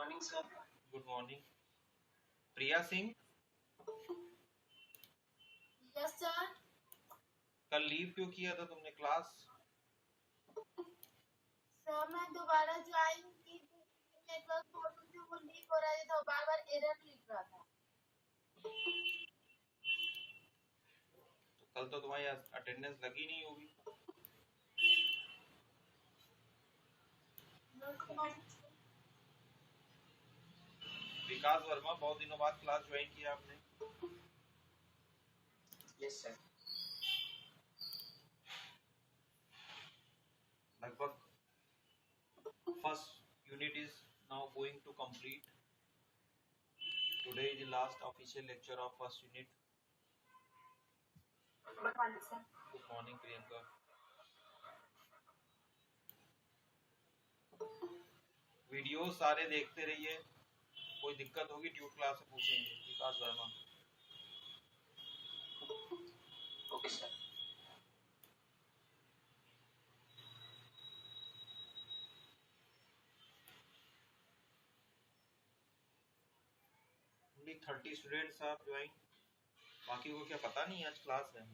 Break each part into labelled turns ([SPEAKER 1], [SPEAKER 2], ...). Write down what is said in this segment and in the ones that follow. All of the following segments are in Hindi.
[SPEAKER 1] Morning sir.
[SPEAKER 2] Good morning. Priya Singh,
[SPEAKER 3] yes sir.
[SPEAKER 2] कल लीव क्यों किया था तुमने क्लास?
[SPEAKER 3] सर मैं दोबारा ज्वाइन की, नेटवर्क प्रॉब्लम से वो लीक हो रहा था, बार बार एरर लिख रहा था।
[SPEAKER 2] तो कल तो तुम्हारी अटेंडेंस लगी नहीं होगी। विकास वर्मा, बहुत दिनों बाद क्लास ज्वाइन किया आपने।
[SPEAKER 1] Yes sir.
[SPEAKER 2] लगभग first unit is now going to complete. Today is the last official lecture of first unit.
[SPEAKER 3] Good morning sir.
[SPEAKER 2] Good morning, Priyanka. Video सारे देखते रहिए, कोई दिक्कत होगी ट्यूट क्लास से पूछेंगे. Vikas Verma.
[SPEAKER 1] Okay sir.
[SPEAKER 2] Only 30 students आप ज्वाइन, बाकी को क्या पता नहीं आज क्लास है,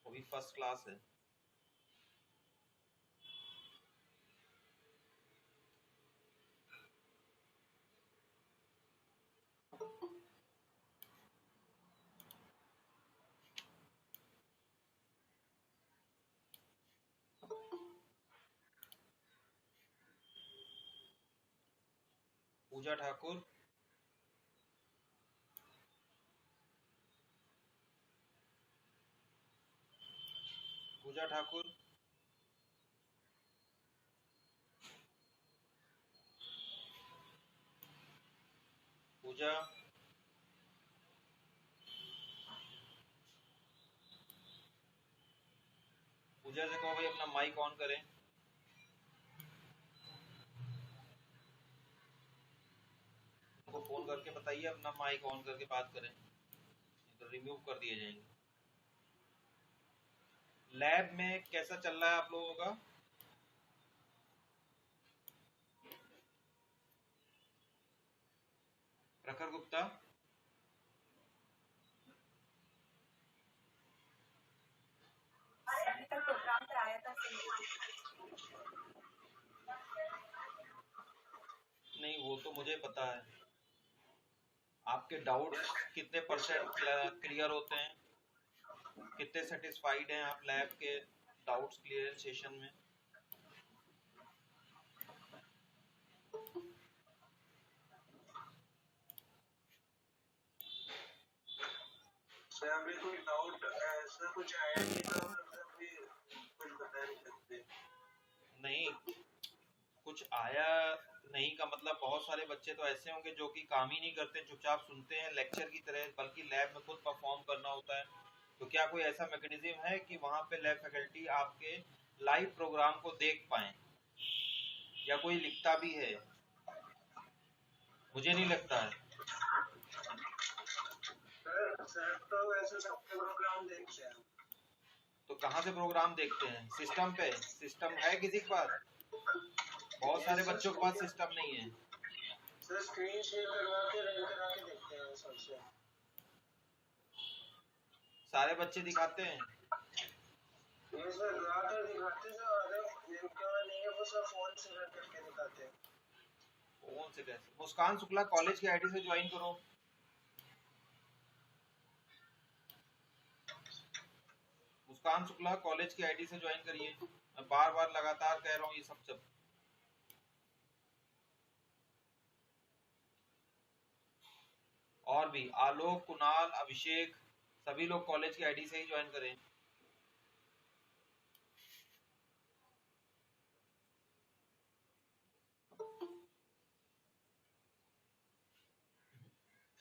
[SPEAKER 2] अभी फर्स्ट क्लास है. पूजा ठाकुर, पूजा ठाकुर, पूजा, पूजा से कहो भाई अपना माइक ऑन करें. उनको फोन करके बताइए अपना माइक ऑन करके बात करें, तो रिमूव कर दिए जाएंगे. लैब में कैसा चल रहा है आप लोगों का? प्रखर गुप्ता,
[SPEAKER 3] प्रोग्राम पे आया था
[SPEAKER 2] नहीं वो तो मुझे पता है. आपके डाउट्स कितने परसेंट क्लियर होते हैं, कितने सेटिस्फाइड हैं आप लैब के डाउट्स क्लियर सेशन में?
[SPEAKER 1] सर अभी कोई डाउट ऐसा कुछ आया नहीं था, अभी कुछ बता नहीं सकते.
[SPEAKER 2] नहीं, कुछ आया नहीं का मतलब बहुत सारे बच्चे तो ऐसे होंगे जो कि काम ही नहीं करते, चुपचाप सुनते हैं लेक्चर की तरह, बल्कि लैब में खुद परफॉर्म करना होता है. तो क्या कोई ऐसा मैकेनिज्म है कि वहां पे लैब फैकल्टी आपके लाइव प्रोग्राम को देख पाए, या कोई लिखता भी है? मुझे नहीं लगता है.
[SPEAKER 1] सर तो वैसे सबके प्रोग्राम देखते हैं.
[SPEAKER 2] तो कहाँ से प्रोग्राम देखते हैं? सिस्टम पे? सिस्टम है किसी के पास? बहुत सारे बच्चों के पास सिस्टम नहीं है.
[SPEAKER 1] सर स्क्रीन शेयर करवा के रन करा के देखते हैं सबसे.
[SPEAKER 2] सारे बच्चे दिखाते हैं?
[SPEAKER 1] ये सर लगा कर दिखाते हैं, अगर जिनका नहीं है वो सब फोन से रन करके दिखाते हैं.
[SPEAKER 2] फोन से कैसे? मुस्कान शुक्ला कॉलेज के आईडी से ज्वाइन करो. मुस्कान शुक्ला कॉलेज की आईडी से ज्वाइन करिए. मैं बार बार लगातार कह रहा हूँ ये सब. और भी आलोक, कुणाल, अभिषेक, सभी लोग कॉलेज की आईडी से ही ज्वाइन करें.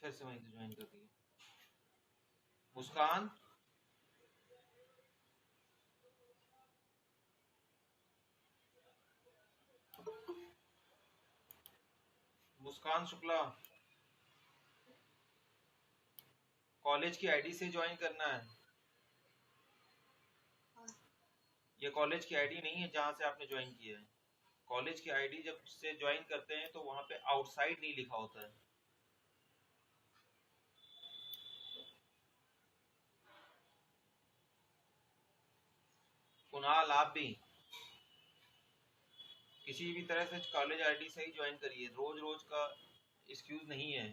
[SPEAKER 2] फिर से वहीं से ज्वाइन कर दिए. मुस्कान, मुस्कान शुक्ला कॉलेज की आईडी से ज्वाइन करना है. ये कॉलेज की आईडी नहीं है जहां से आपने ज्वाइन किया है. कॉलेज की आईडी जब से ज्वाइन करते हैं तो वहां पे आउटसाइड नहीं लिखा होता है। कुणाल आप भी किसी भी तरह से कॉलेज आईडी से ही ज्वाइन करिए, रोज रोज का एक्सक्यूज नहीं है।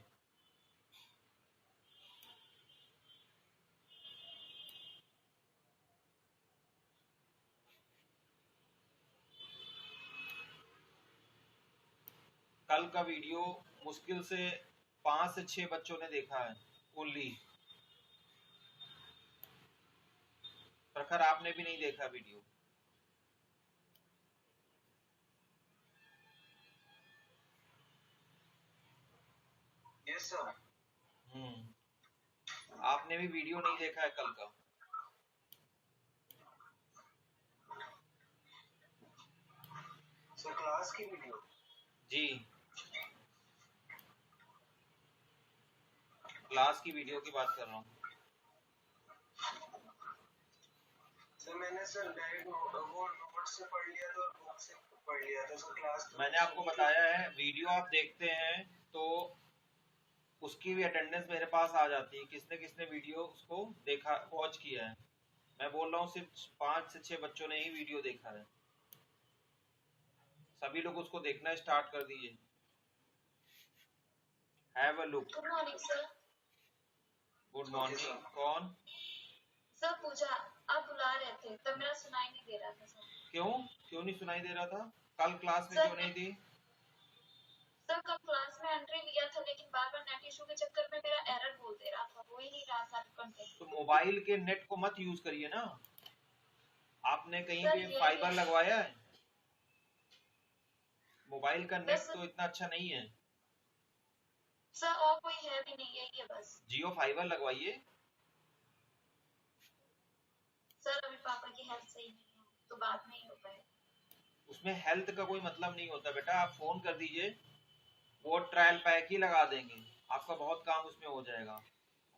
[SPEAKER 2] कल का वीडियो मुश्किल से 5 से 6 बच्चों ने देखा है ओनली। प्रखर आपने भी नहीं देखा वीडियो।
[SPEAKER 1] Yes sir.
[SPEAKER 2] आपने भी वीडियो नहीं देखा है कल का।
[SPEAKER 1] सर क्लास की वीडियो?
[SPEAKER 2] जी, क्लास की वीडियो की बात कर रहा हूँ।
[SPEAKER 1] सर मैंने सर डायरेक्ट वो नोट से पढ़ लिया था और बुक से पढ़ लिया था सर। क्लास
[SPEAKER 2] मैंने आपको बताया है, वीडियो आप देखते हैं तो उसकी भी अटेंडेंस मेरे पास आ जाती है, किसने किसने वीडियो उसको देखा, वॉच किया है। मैं बोल रहा हूँ सिर्फ 5 से 6 बच्चों ने ही वीडियो देखा है। सभी लोग उसको देखना स्टार्ट कर दीजिए। Have a look.
[SPEAKER 3] Good morning sir.
[SPEAKER 2] Good morning. कौन?
[SPEAKER 3] सर पूजा, आप बुला रहे थे तब मेरा सुनाई नहीं दे रहा था सर।
[SPEAKER 2] क्यों नहीं सुनाई दे रहा था? कल क्लास में
[SPEAKER 3] सर,
[SPEAKER 2] क्यों नहीं थी?
[SPEAKER 3] सर कल क्लास में एंट्री लिया था लेकिन बार बार नेट इशू के चक्कर में मेरा एरर बोल दे रहा था, हो ही नहीं रहा था कंटेंट।
[SPEAKER 2] तो मोबाइल के नेट को मत यूज करिए ना। आपने कहीं
[SPEAKER 3] सर,
[SPEAKER 2] पे
[SPEAKER 3] ये
[SPEAKER 2] फाइबर
[SPEAKER 3] भी-
[SPEAKER 2] लगवाया है? मोबाइल का नेट
[SPEAKER 3] सर,
[SPEAKER 2] तो इतना अच्छा नहीं है।
[SPEAKER 3] सर और कोई है भी नहीं है, ये बस।
[SPEAKER 2] जियो फाइबर लगवाइए।
[SPEAKER 3] सर अभी पापा की हेल्थ सही नहीं है तो बाद में ही हो पाएगा।
[SPEAKER 2] उसमें हेल्थ का कोई मतलब नहीं होता बेटा, आप फोन कर दीजिए, वो ट्रायल पैक ही लगा देंगे, आपका बहुत काम उसमें हो जाएगा।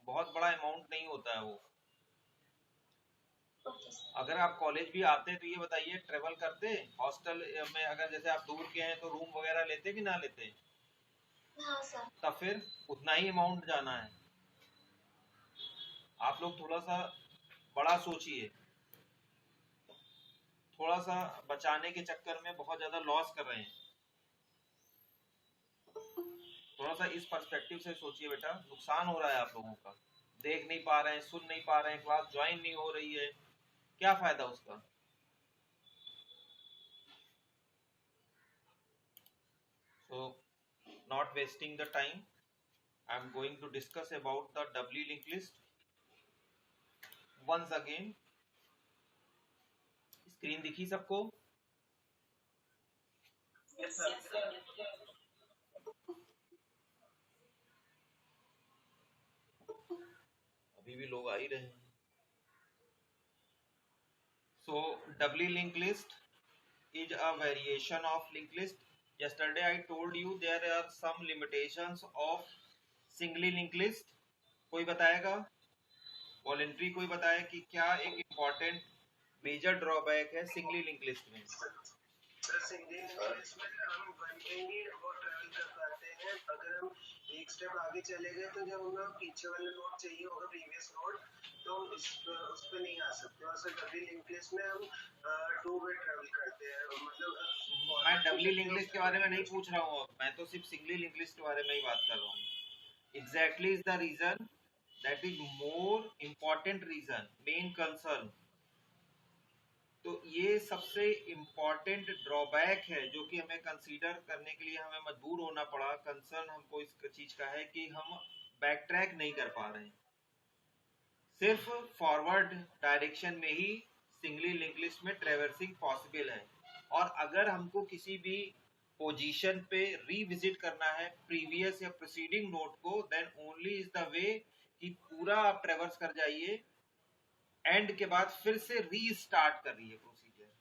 [SPEAKER 2] बहुत बड़ा अमाउंट नहीं होता है वो।
[SPEAKER 3] Okay sir.
[SPEAKER 2] अगर आप कॉलेज भी आते तो ये बताइए, ट्रेवल करते हॉस्टल में, अगर जैसे आप दूर के हैं तो रूम वगैरह लेते कि ना लेते?
[SPEAKER 3] हाँ सर।
[SPEAKER 2] तब फिर उतना ही अमाउंट जाना है। आप लोग थोड़ा सा बड़ा सोचिए, थोड़ा सा बचाने के चक्कर में बहुत ज्यादा लॉस कर रहे हैं। थोड़ा सा इस पर्सपेक्टिव से सोचिए बेटा, नुकसान हो रहा है आप लोगों का। देख नहीं पा रहे हैं, सुन नहीं पा रहे हैं, क्लास ज्वाइन नहीं हो रही है, क्या फायदा उसका? So, not wasting the time, I am going to discuss about the doubly linked list once again. Screen दिखी सबको?
[SPEAKER 1] Yes sir.
[SPEAKER 2] अभी भी लोग आ ही रहे हैं। So, doubly linked list is a variation of linked list. Yesterday I told you there are some limitations of singly linked list. कोई बताएगा? वॉलेंट्री कोई बताए कि क्या एक इम्पोर्टेंट मेजर ड्रॉबैक है सिंगली लिंक लिस्ट में?
[SPEAKER 1] सर सिंगल लिस्ट में हम वन टाइम ही वो ट्रैवल कर पाते हैं। अगर हम एक स्टेप आगे चले गए तो जब हमें पीछे वाला नोट चाहिए होगा, प्रीवियस नोट, तो हम उस पर नहीं आ सकते। और सर डबली लिंक लिस्ट में हम टू वे ट्रैवल करते हैं। मतलब
[SPEAKER 2] मैं डबली लिंक लिस्ट के बारे में नहीं पूछ रहा हूँ, मैं तो सिर्फ सिंगली लिंक लिस्ट के बारे में ही बात कर रहा हूँ। Exactly is the reason, that is more important reason, main concern. तो ये सबसे इम्पोर्टेंट ड्रॉबैक है जो कि हमें कंसीडर करने के लिए हमें मजबूर होना पड़ा। कंसर्न हमको इस चीज का है कि हम बैक ट्रैक नहीं कर पा रहे हैं, सिर्फ फॉरवर्ड डायरेक्शन में ही सिंगली लिंक लिस्ट में ट्रेवर्सिंग पॉसिबल है। और अगर हमको किसी भी पोजीशन पे रीविजिट करना है प्रीवियस या प्रीसीडिंग नोट को, then only is the way कि पूरा आप ट्रेवर्स कर जाइए, एंड के बाद फिर से रीस्टार्ट कर रही है procedure.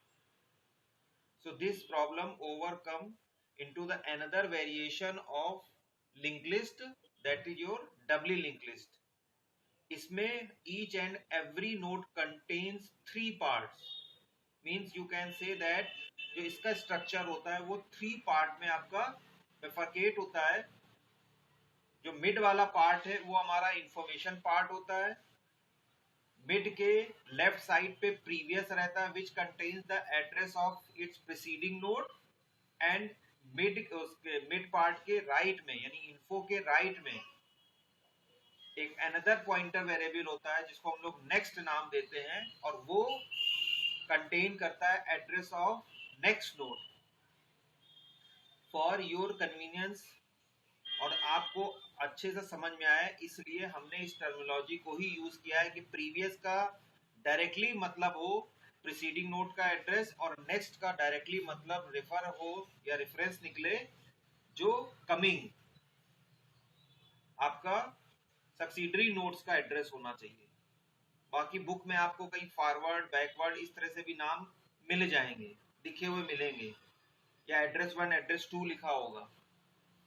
[SPEAKER 2] So this problem overcome into the another variation of link list, that is your doubly link list. इसमें each and every node contains 3 parts, means you can say that जो इसका स्ट्रक्चर होता है वो 3 पार्ट में आपका बिफरकेट होता है। जो मिड वाला पार्ट है वो हमारा इंफॉर्मेशन पार्ट होता है। मिड के लेफ्ट साइड पे प्रीवियस रहता है which contains the address of its preceding node, and mid part के राइट में यानी इन्फो के राइट में एक अनदर पॉइंटर वेरिएबल होता है जिसको हम लोग नेक्स्ट नाम देते हैं, और वो कंटेन करता है address of next node. For your convenience और आपको अच्छे से समझ में आए इसलिए हमने इस टर्मिनोलॉजी को ही यूज किया है कि प्रीवियस का डायरेक्टली मतलब हो प्रीसीडिंग नोड का एड्रेस, और नेक्स्ट का डायरेक्टली मतलब रेफर हो या रेफरेंस निकले जो कमिंग आपका सब्सिडरी नोड्स का एड्रेस होना चाहिए। बाकी बुक में आपको कहीं फॉरवर्ड बैकवर्ड इस तरह से भी नाम मिल जाएंगे, लिखे हुए मिलेंगे, या एड्रेस 1 एड्रेस 2 लिखा होगा,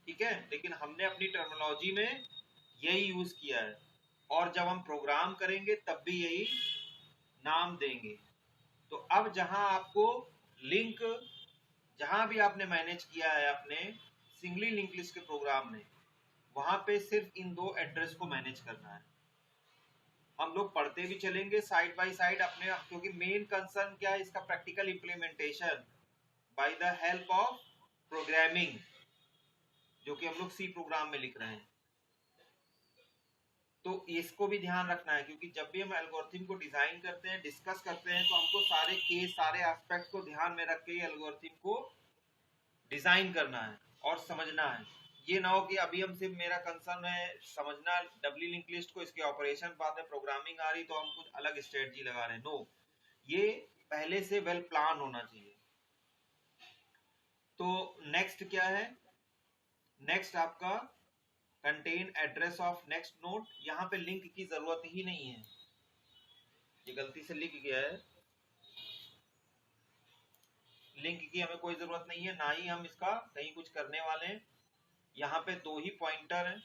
[SPEAKER 2] ठीक है। लेकिन हमने अपनी टर्मिनोलॉजी में यही यूज किया है, और जब हम प्रोग्राम करेंगे तब भी यही नाम देंगे। तो अब जहां आपको लिंक जहां भी आपने मैनेज किया है अपने सिंगली लिंक लिस्ट के प्रोग्राम में, वहां पे सिर्फ इन 2 एड्रेस को मैनेज करना है। हम लोग पढ़ते भी चलेंगे साइड बाय साइड अपने, क्योंकि मेन कंसर्न क्या है इसका practical implementation by the help of programming, जो कि हम लोग सी प्रोग्राम में लिख रहे हैं। तो इसको भी ध्यान रखना है, क्योंकि जब भी हम एल्गोरिथम को डिजाइन करते हैं डिस्कस करते हैं तो हमको सारे केस सारे एस्पेक्ट को ध्यान में रख के एल्गोरिथम को डिजाइन करना है और समझना है। ये ना हो कि अभी हम सिर्फ मेरा कंसर्न है समझना डब्ल्यू लिंक लिस्ट को, इसके ऑपरेशन, बाद में प्रोग्रामिंग आ रही तो हम कुछ अलग स्ट्रेटजी लगा रहे हैं। नो, ये पहले से वेल प्लान होना चाहिए। तो नेक्स्ट क्या है, नेक्स्ट आपका contain address of next node. यहाँ पे लिंक की जरूरत ही नहीं है, ये गलती से लिख गया है, लिंक की हमें कोई जरूरत नहीं है, ना ही हम इसका कहीं कुछ करने वाले हैं। यहाँ पे 2 ही पॉइंटर हैं,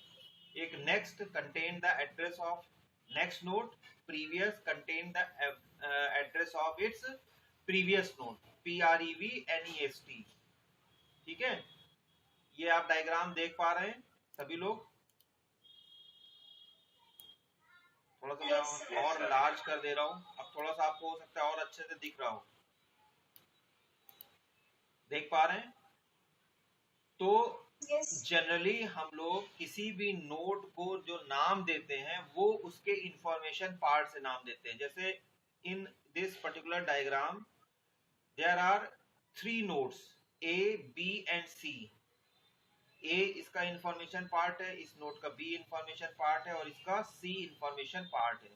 [SPEAKER 2] एक next contain the address of next node, previous contain the address of its previous node, PREVNEST, ठीक है। ये आप डायग्राम देख पा रहे हैं सभी लोग? थोड़ा सा मैं और लार्ज कर दे रहा हूं, अब थोड़ा सा आपको हो सकता है और अच्छे से दिख रहा हो, देख पा रहे हैं? तो जनरली हम लोग किसी भी नोड को जो नाम देते हैं वो उसके इंफॉर्मेशन पार्ट से नाम देते हैं। जैसे in this particular diagram there are 3 nodes A, B and C। A इसका इंफॉर्मेशन पार्ट है, इस नोड का B इंफॉर्मेशन पार्ट है, और इसका C इंफॉर्मेशन पार्ट है।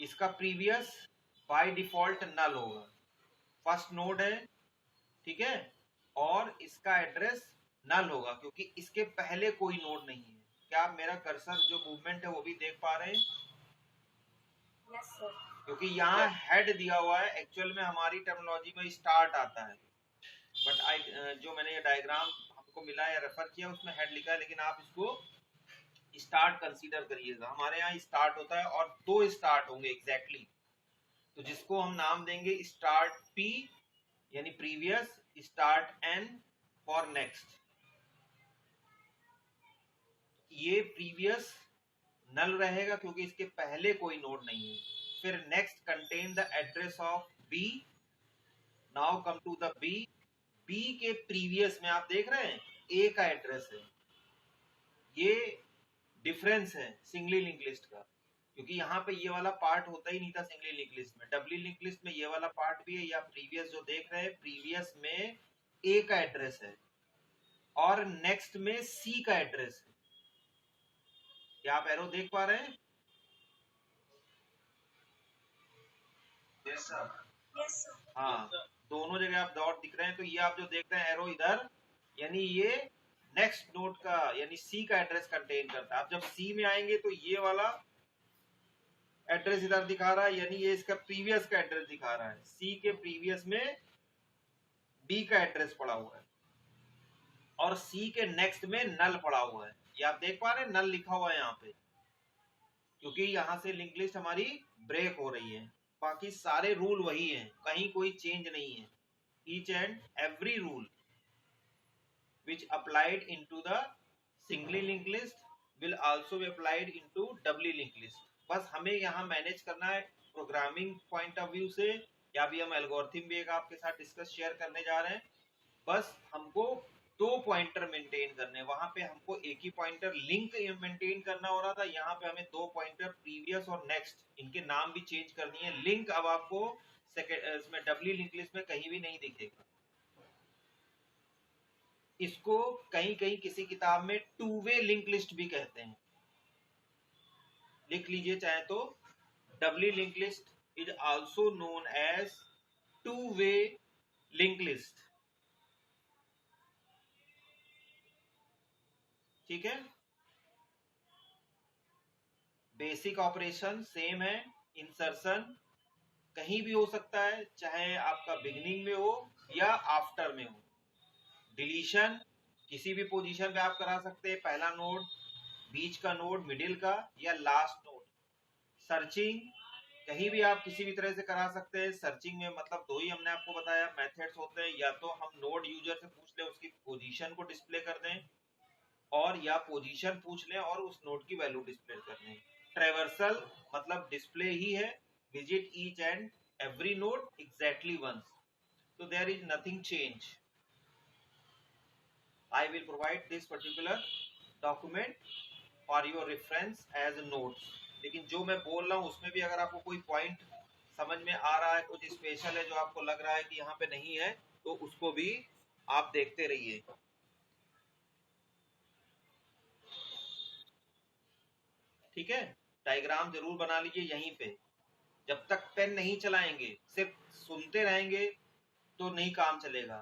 [SPEAKER 2] इसका प्रीवियस बाय डिफॉल्ट नल होगा, फर्स्ट नोड है, ठीक है, और इसका एड्रेस नल होगा क्योंकि इसके पहले कोई नोड नहीं है। क्या आप मेरा कर्सर जो मूवमेंट है वो भी देख पा रहे हैं?
[SPEAKER 3] Yes sir.
[SPEAKER 2] क्योंकि यहाँ हेड दिया हुआ है, एक्चुअल में हमारी टर्मिनोलॉजी में स्टार्ट आता है, बट जो मैंने ये डायग्राम हमको मिला या रेफर किया उसमें हेड लिखा है, लेकिन आप इसको स्टार्ट कंसीडर करिएगा। हमारे यहाँ स्टार्ट होता है और 2 स्टार्ट होंगे एग्जैक्टली, तो जिसको हम नाम देंगे स्टार्ट P यानी previous, start N for next. ये प्रीवियस नल रहेगा क्योंकि इसके पहले कोई नोड नहीं है। फिर next contain the address of B, now come to the B। B के प्रीवियस में आप देख रहे हैं A का एड्रेस है, ये डिफरेंस है सिंगली लिंक लिस्ट का, क्योंकि यहाँ पे ये वाला पार्ट होता ही नहीं था सिंगली लिंक लिस्ट में। डबली लिंक लिस्ट में ये वाला पार्ट भी है, या प्रीवियस जो देख रहे हैं प्रीवियस में A का एड्रेस है और नेक्स्ट में C का एड्रेस है। क्या आप एरो देख पा रहे हैं?
[SPEAKER 1] Yes sir.
[SPEAKER 3] Yes sir.
[SPEAKER 2] हाँ, दोनों जगह आप डॉट दिख रहे हैं, तो ये आप जो देख रहे हैं एरो इधर, यानी ये नेक्स्ट नोड का यानी C का एड्रेस कंटेन करता है। आप जब C में आएंगे तो ये वाला एड्रेस इधर दिखा रहा है, यानी ये इसका प्रीवियस का एड्रेस दिखा रहा है। C के प्रीवियस में B का एड्रेस पड़ा हुआ है और C के नेक्स्ट में नल पड़ा हुआ है। ये आप देख पा रहे हैं, नल लिखा हुआ है यहाँ पे, क्योंकि यहाँ से लिंक लिस्ट हमारी ब्रेक हो रही है। बाकी सारे रूल वही हैं, कहीं कोई चेंज नहीं है। each and every rule which applied into the singly linked list will also be applied into doubly linked list. बस हमें यहाँ मैनेज करना है प्रोग्रामिंग पॉइंट ऑफ व्यू से, या भी हम एल्गोरिथम भी एक आपके साथ डिस्कस शेयर करने जा रहे हैं। बस हमको 2 पॉइंटर मेंटेन करने, वहां पे हमको एक ही पॉइंटर लिंक मेंटेन करना हो रहा था, यहाँ पे हमें 2 पॉइंटर प्रीवियस और नेक्स्ट, इनके नाम भी चेंज कर दिए। लिंक अब आपको इसमें डबली लिंक लिस्ट में कहीं भी नहीं दिखेगा। इसको कहीं कहीं किसी किताब में 2 वे लिंक लिस्ट भी कहते हैं, लिख लीजिए चाहे तो। Doubly link list is also known as 2 way link list. ठीक है, बेसिक ऑपरेशन सेम है। इंसर्शन कहीं भी हो सकता है, चाहे आपका बिगिनिंग में हो या आफ्टर में हो। डिलीशन किसी भी पोजीशन पे आप करा सकते हैं, पहला नोड, बीच का नोड, मिडिल का या लास्ट नोड। सर्चिंग कहीं भी आप किसी भी तरह से करा सकते हैं। सर्चिंग में मतलब 2 ही हमने आपको बताया मेथड्स होते हैं, या तो हम नोड यूजर से पूछ लें उसकी पोजीशन को डिस्प्ले कर दें, और या पोजीशन पूछ लें और उस नोड की वैल्यू डिस्प्ले कर दें। ट्रेवर्सल मतलब डिस्प्ले ही है, visit each and every node exactly once, so there is nothing change. I will provide this particular document for your reference as notes. लेकिन जो मैं बोल रहा हूँ उसमें भी अगर आपको कोई पॉइंट समझ में आ रहा है, कुछ स्पेशल है जो आपको लग रहा है कि यहाँ पे नहीं है, तो उसको भी आप देखते रहिए। ठीक है, डायग्राम जरूर बना लीजिए यहीं पे। जब तक पेन नहीं चलाएंगे, सिर्फ सुनते रहेंगे तो नहीं काम चलेगा।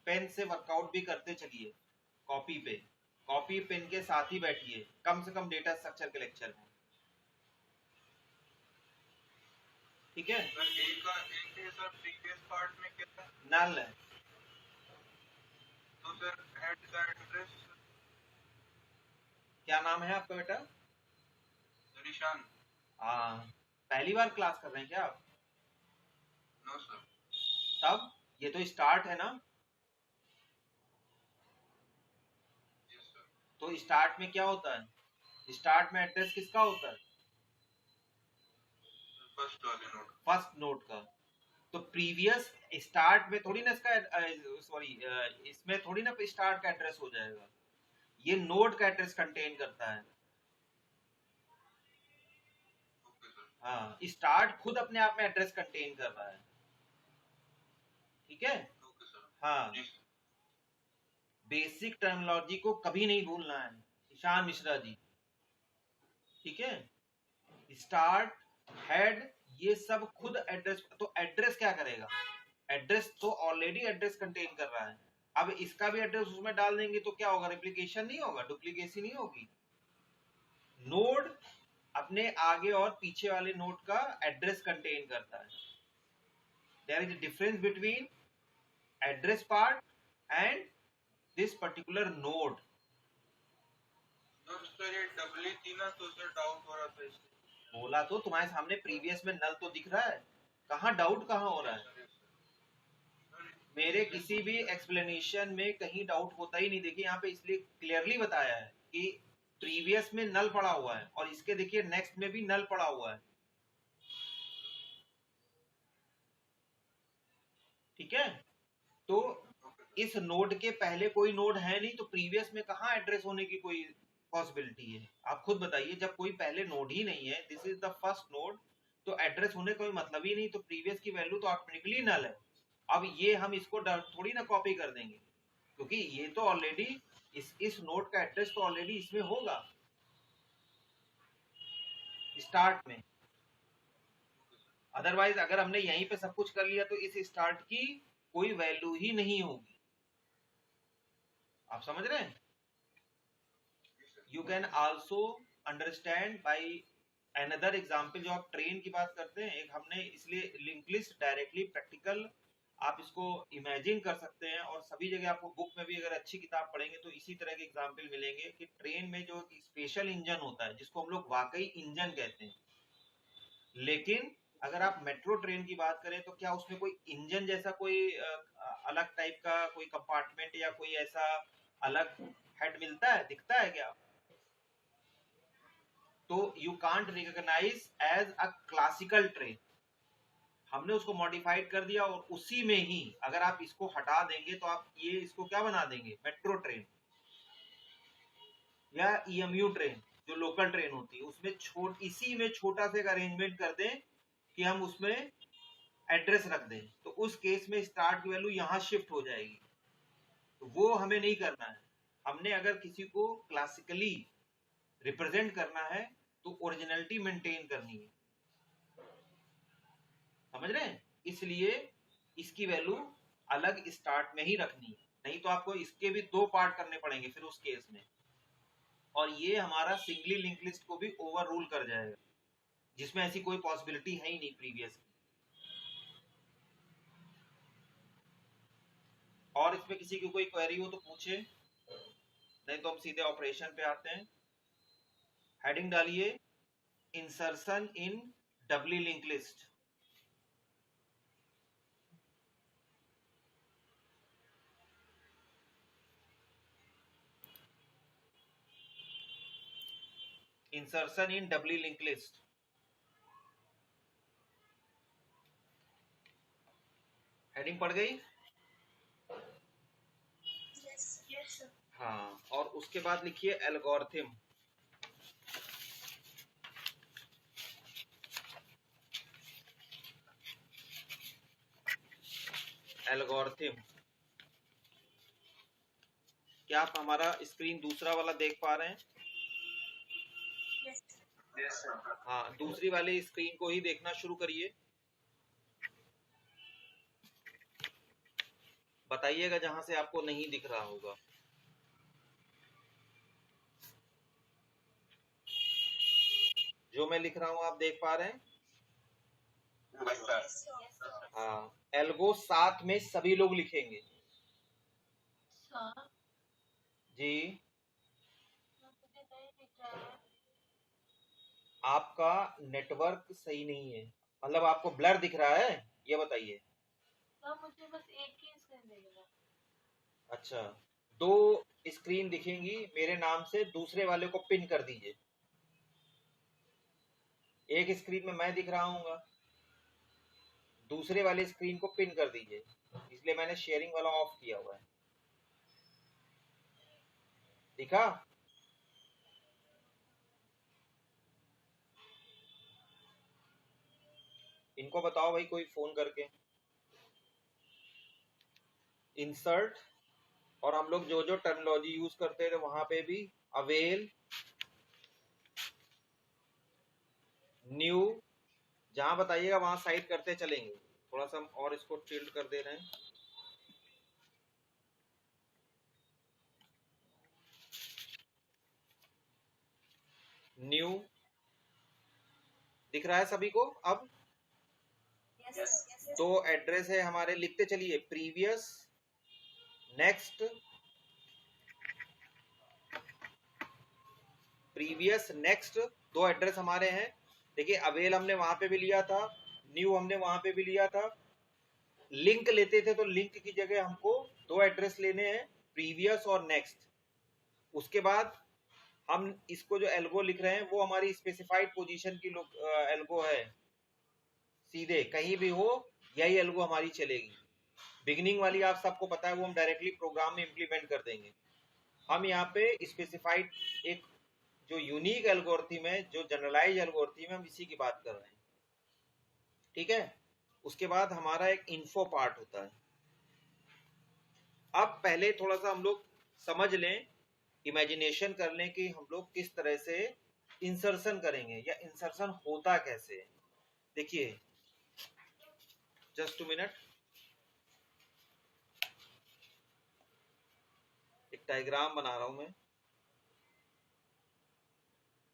[SPEAKER 2] पेन से वर्कआउट भी करते चलिए, कॉपी पे, कॉपी पेन के साथ ही बैठिए, कम से कम डेटा स्ट्रक्चर के लेक्चर में। ठीक है,
[SPEAKER 4] सर प्रीवियस पार्ट में क्या
[SPEAKER 2] नल है
[SPEAKER 4] तो सर हेड का एड्रेस।
[SPEAKER 2] क्या नाम है आपका बेटा?
[SPEAKER 4] निशान।
[SPEAKER 2] हाँ, पहली बार क्लास कर रहे हैं क्या आप?
[SPEAKER 4] No sir.
[SPEAKER 2] तब ये तो स्टार्ट है ना,
[SPEAKER 4] यस सर।
[SPEAKER 2] तो स्टार्ट में क्या होता है? स्टार्ट में एड्रेस किसका होता है?
[SPEAKER 4] फर्स्ट वाले नोड।
[SPEAKER 2] फर्स्ट नोड का। तो प्रीवियस स्टार्ट में थोड़ी ना इसका, सॉरी, इसमें थोड़ी ना स्टार्ट का एड्रेस हो जाएगा, ये नोड का एड्रेस कंटेन करता है।
[SPEAKER 4] Okay sir.
[SPEAKER 2] हाँ, स्टार्ट खुद अपने आप में एड्रेस कंटेन कर रहा है। ठीक है,
[SPEAKER 4] ओके सर।
[SPEAKER 2] हाँ,
[SPEAKER 4] जी।
[SPEAKER 2] बेसिक टर्मिनोलॉजी को कभी नहीं भूलना है, ईशान मिश्रा जी। ठीक है, स्टार्ट, हेड, ये सब खुद एड्रेस। तो एड्रेस क्या करेगा? एड्रेस तो ऑलरेडी एड्रेस कंटेन कर रहा है, अब इसका भी एड्रेस उसमें डाल देंगे तो क्या होगा? रेप्लिकेशन नहीं होगा, डुप्लीकेसी नहीं होगी। नोड अपने आगे और पीछे वाले नोड का एड्रेस कंटेन करता है। There is a difference between address part and this particular node.
[SPEAKER 4] Sir ये डबली थी ना, तो सर डाउट हो रहा था इसलिए।
[SPEAKER 2] बोला तो तुम्हारे सामने प्रीवियस में नल तो दिख रहा है, कहाँ डाउट कहाँ हो रहा है? मेरे किसी भी एक्सप्लेनेशन में कहीं डाउट होता ही नहीं। देखिए यहाँ पे इसलिए क्लियरली बताया है कि प्रीवियस में नल पड़ा हुआ है, और इसके देखिए नेक्स्ट में भी नल पड़ा हुआ है। ठीक है, तो इस नोड के पहले कोई नोड है नहीं, तो प्रीवियस में कहाँ एड्रेस होने की कोई पॉसिबिलिटी है? आप खुद बताइए, जब कोई पहले नोड ही नहीं है, this is the first node, तो एड्रेस होने का कोई मतलब ही नहीं, तो प्रीवियस की वैल्यू तो ऑटोमेटिकली नल है। अब ये हम इसको थोड़ी ना कॉपी कर देंगे, क्योंकि ये तो ऑलरेडी इस नोड का एड्रेस तो ऑलरेडी इसमें होगा स्टार्ट में। अदरवाइज अगर हमने यहीं पे सब कुछ कर लिया तो इस स्टार्ट की कोई वैल्यू ही नहीं होगी। आप समझ रहे हैं? You can also understand by another example. जो आप ट्रेन की बात करते हैं, एक हमने इसलिए लिंक लिस्ट डायरेक्टली प्रैक्टिकल आप इसको इमेजिन कर सकते हैं, और सभी जगह आपको बुक में भी अगर अच्छी किताब पढ़ेंगे तो इसी तरह के एग्जाम्पल मिलेंगे कि ट्रेन में जो स्पेशल इंजन होता है, जिसको हम लोग वाकई इंजन कहते हैं, लेकिन अगर आप मेट्रो ट्रेन की बात करें तो क्या उसमें कोई इंजन जैसा कोई अलग टाइप का कोई कंपार्टमेंट या कोई ऐसा अलग हेड मिलता है, दिखता है क्या? तो you can't recognise as a classical train. हमने उसको मॉडिफाइड कर दिया और उसी में ही अगर आप इसको हटा देंगे तो आप ये इसको क्या बना देंगे, मेट्रो ट्रेन या ईएमयू ट्रेन जो लोकल ट्रेन होती है उसमें इसी में छोटा सा एक अरेंजमेंट कर दें कि हम उसमें एड्रेस रख दें, तो उस केस में स्टार्ट की वैल्यू यहां शिफ्ट हो जाएगी। तो वो हमें नहीं करना है। हमने अगर किसी को क्लासिकली रिप्रेजेंट करना है तो ओरिजिनलिटी मेंटेन करनी है, समझ रहे हैं? इसलिए इसकी वैल्यू अलग स्टार्ट में ही रखनी है, नहीं तो आपको इसके भी 2 पार्ट करने पड़ेंगे फिर उस केस में, और ये हमारा सिंगली लिंक लिस्ट को भी ओवर रूल कर जाएगा, जिसमें ऐसी कोई पॉसिबिलिटी है ही नहीं प्रीवियस की। और इसमें किसी की कोई क्वेरी हो तो पूछे, नहीं तो हम सीधे ऑपरेशन पे आते हैं। हेडिंग डालिए इंसर्शन इन डबली लिंक लिस्ट। इंसर्शन इन डबली लिंक लिस्ट। हेडिंग पड़ गई? हाँ, और उसके बाद लिखिए एल्गोरिथम। एल्गोरिथम, क्या आप हमारा स्क्रीन दूसरा वाला देख पा रहे हैं?
[SPEAKER 1] Yes sir.
[SPEAKER 2] हाँ, दूसरी वाली स्क्रीन को ही देखना शुरू करिए। बताइएगा जहां से आपको नहीं दिख रहा होगा। जो मैं लिख रहा हूं आप देख पा रहे हैं? हाँ, एल्गो साथ में सभी लोग लिखेंगे जी। आपका नेटवर्क सही नहीं है, मतलब आपको ब्लर दिख रहा है, ये बताइए।
[SPEAKER 3] मुझे बस एक ही स्क्रीन दिखेगा।
[SPEAKER 2] अच्छा, 2 स्क्रीन दिखेंगी मेरे नाम से, दूसरे वाले को पिन कर दीजिए। एक स्क्रीन में मैं दिख रहा हूँ, दूसरे वाले स्क्रीन को पिन कर दीजिए, इसलिए मैंने शेयरिंग वाला ऑफ किया हुआ है। दिखा? इनको बताओ भाई कोई फोन करके। इंसर्ट, और हम लोग जो जो टर्मिनोलॉजी यूज करते थे वहां पे भी अवेल, न्यू, जहां बताइएगा वहां साइड करते चलेंगे। थोड़ा सा हम और इसको टिल्ड कर दे रहे हैं। न्यू दिख रहा है सभी को अब? तो एड्रेस है हमारे, लिखते चलिए previous, next, previous next, 2 address हमारे हैं। देखिए अवेल हमने वहां पे भी लिया था, न्यू हमने वहां पे भी लिया था। लिंक लेते थे तो लिंक की जगह हमको 2 एड्रेस लेने हैं, प्रीवियस और नेक्स्ट। उसके बाद हम इसको जो एल्गो लिख रहे हैं वो हमारी स्पेसिफाइड पोजीशन की एल्गो है, सीधे कहीं भी हो यही एल्गो हमारी चलेगी। बिगिनिंग वाली आप सबको पता है, वो हम डायरेक्टली प्रोग्राम में इंप्लीमेंट कर देंगे। हम यहाँ पे स्पेसिफाइड एक जो यूनिक एल्गोरिथम है, जो जनरलाइज एल्गोरिथम है, हम इसी की बात कर रहे हैं, ठीक है? उसके बाद हमारा एक इन्फो पार्ट होता है। अब पहले थोड़ा सा हम लोग समझ लें, इमेजिनेशन कर लें कि हम लोग किस तरह से इंसर्शन करेंगे या इंसर्शन होता कैसे। देखिए जस्ट 2 मिनट, एक डायग्राम बना रहा हूं मैं।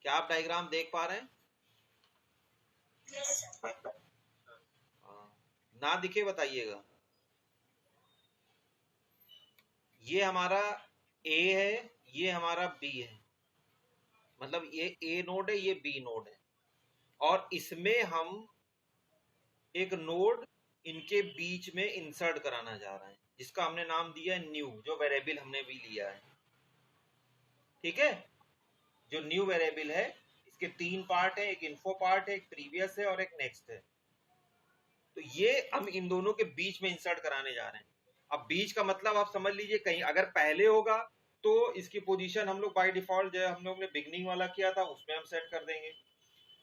[SPEAKER 2] क्या आप डायग्राम देख पा रहे हैं? ना दिखे बताइएगा। ये हमारा A है, ये हमारा B है, मतलब ये A नोड है, ये B नोड है, और इसमें हम एक नोड इनके बीच में इंसर्ट कराना जा रहे हैं, जिसका हमने नाम दिया है न्यू, जो वेरिएबल हमने भी लिया है। ठीक है, जो न्यू वेरिएबल है इसके 3 पार्ट है, एक इन्फो पार्ट है, एक प्रीवियस है और एक नेक्स्ट है। तो ये हम इन दोनों के बीच में इंसर्ट कराने जा रहे हैं। अब बीच का मतलब आप समझ लीजिए, कहीं अगर पहले होगा तो इसकी पोजीशन हम लोग बाय डिफॉल्ट जो हम लोग ने बिगनिंग वाला किया था उसमें हम सेट कर देंगे,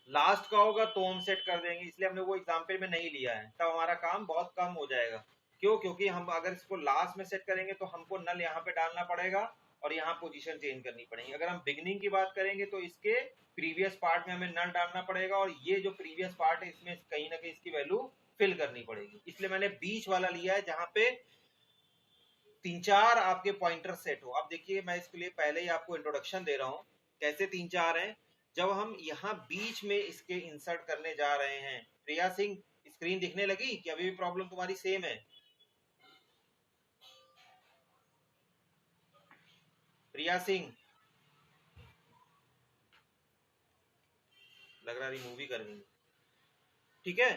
[SPEAKER 2] लास्ट का होगा तो हम सेट कर देंगे, इसलिए हमने वो एग्जाम्पल में नहीं लिया है, तब हमारा काम बहुत कम हो जाएगा। क्यों? क्योंकि हम अगर इसको लास्ट में सेट करेंगे तो हमको नल यहाँ पे डालना पड़ेगा और यहाँ पोजीशन चेंज करनी पड़ेगी। अगर हम बिगनिंग की बात करेंगे तो इसके प्रीवियस पार्ट में हमें नल डालना पड़ेगा और ये जो प्रीवियस पार्ट है इसमें कहीं ना कहीं इसकी वैल्यू फिल करनी पड़ेगी। इसलिए मैंने बीच वाला लिया है जहाँ पे 3-4 आपके पॉइंटर सेट हो। अब देखिए, मैं इसके लिए पहले ही आपको इंट्रोडक्शन दे रहा हूँ कैसे 3-4 हैं। जब हम यहाँ बीच में इसके इंसर्ट करने जा रहे हैं, प्रिया सिंह स्क्रीन दिखने लगी कि अभी भी प्रॉब्लम तुम्हारी सेम है? प्रिया सिंह लग रहा रिमूव ही कर देंगे। ठीक है,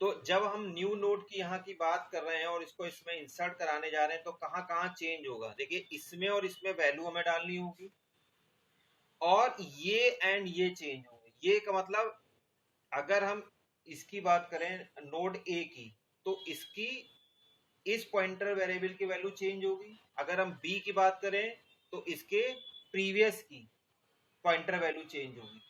[SPEAKER 2] तो जब हम न्यू नोड की यहाँ की बात कर रहे हैं और इसको इसमें इंसर्ट कराने जा रहे हैं तो कहाँ कहाँ चेंज होगा? देखिए, इसमें और इसमें वैल्यू हमें डालनी होगी और ये एंड ये चेंज होंगे। ये का मतलब अगर हम इसकी बात करें नोड ए की, तो इसकी इस पॉइंटर वेरिएबल की वैल्यू चेंज होगी। अगर हम बी की बात करें तो इसके प्रीवियस की पॉइंटर वैल्यू चेंज होगी।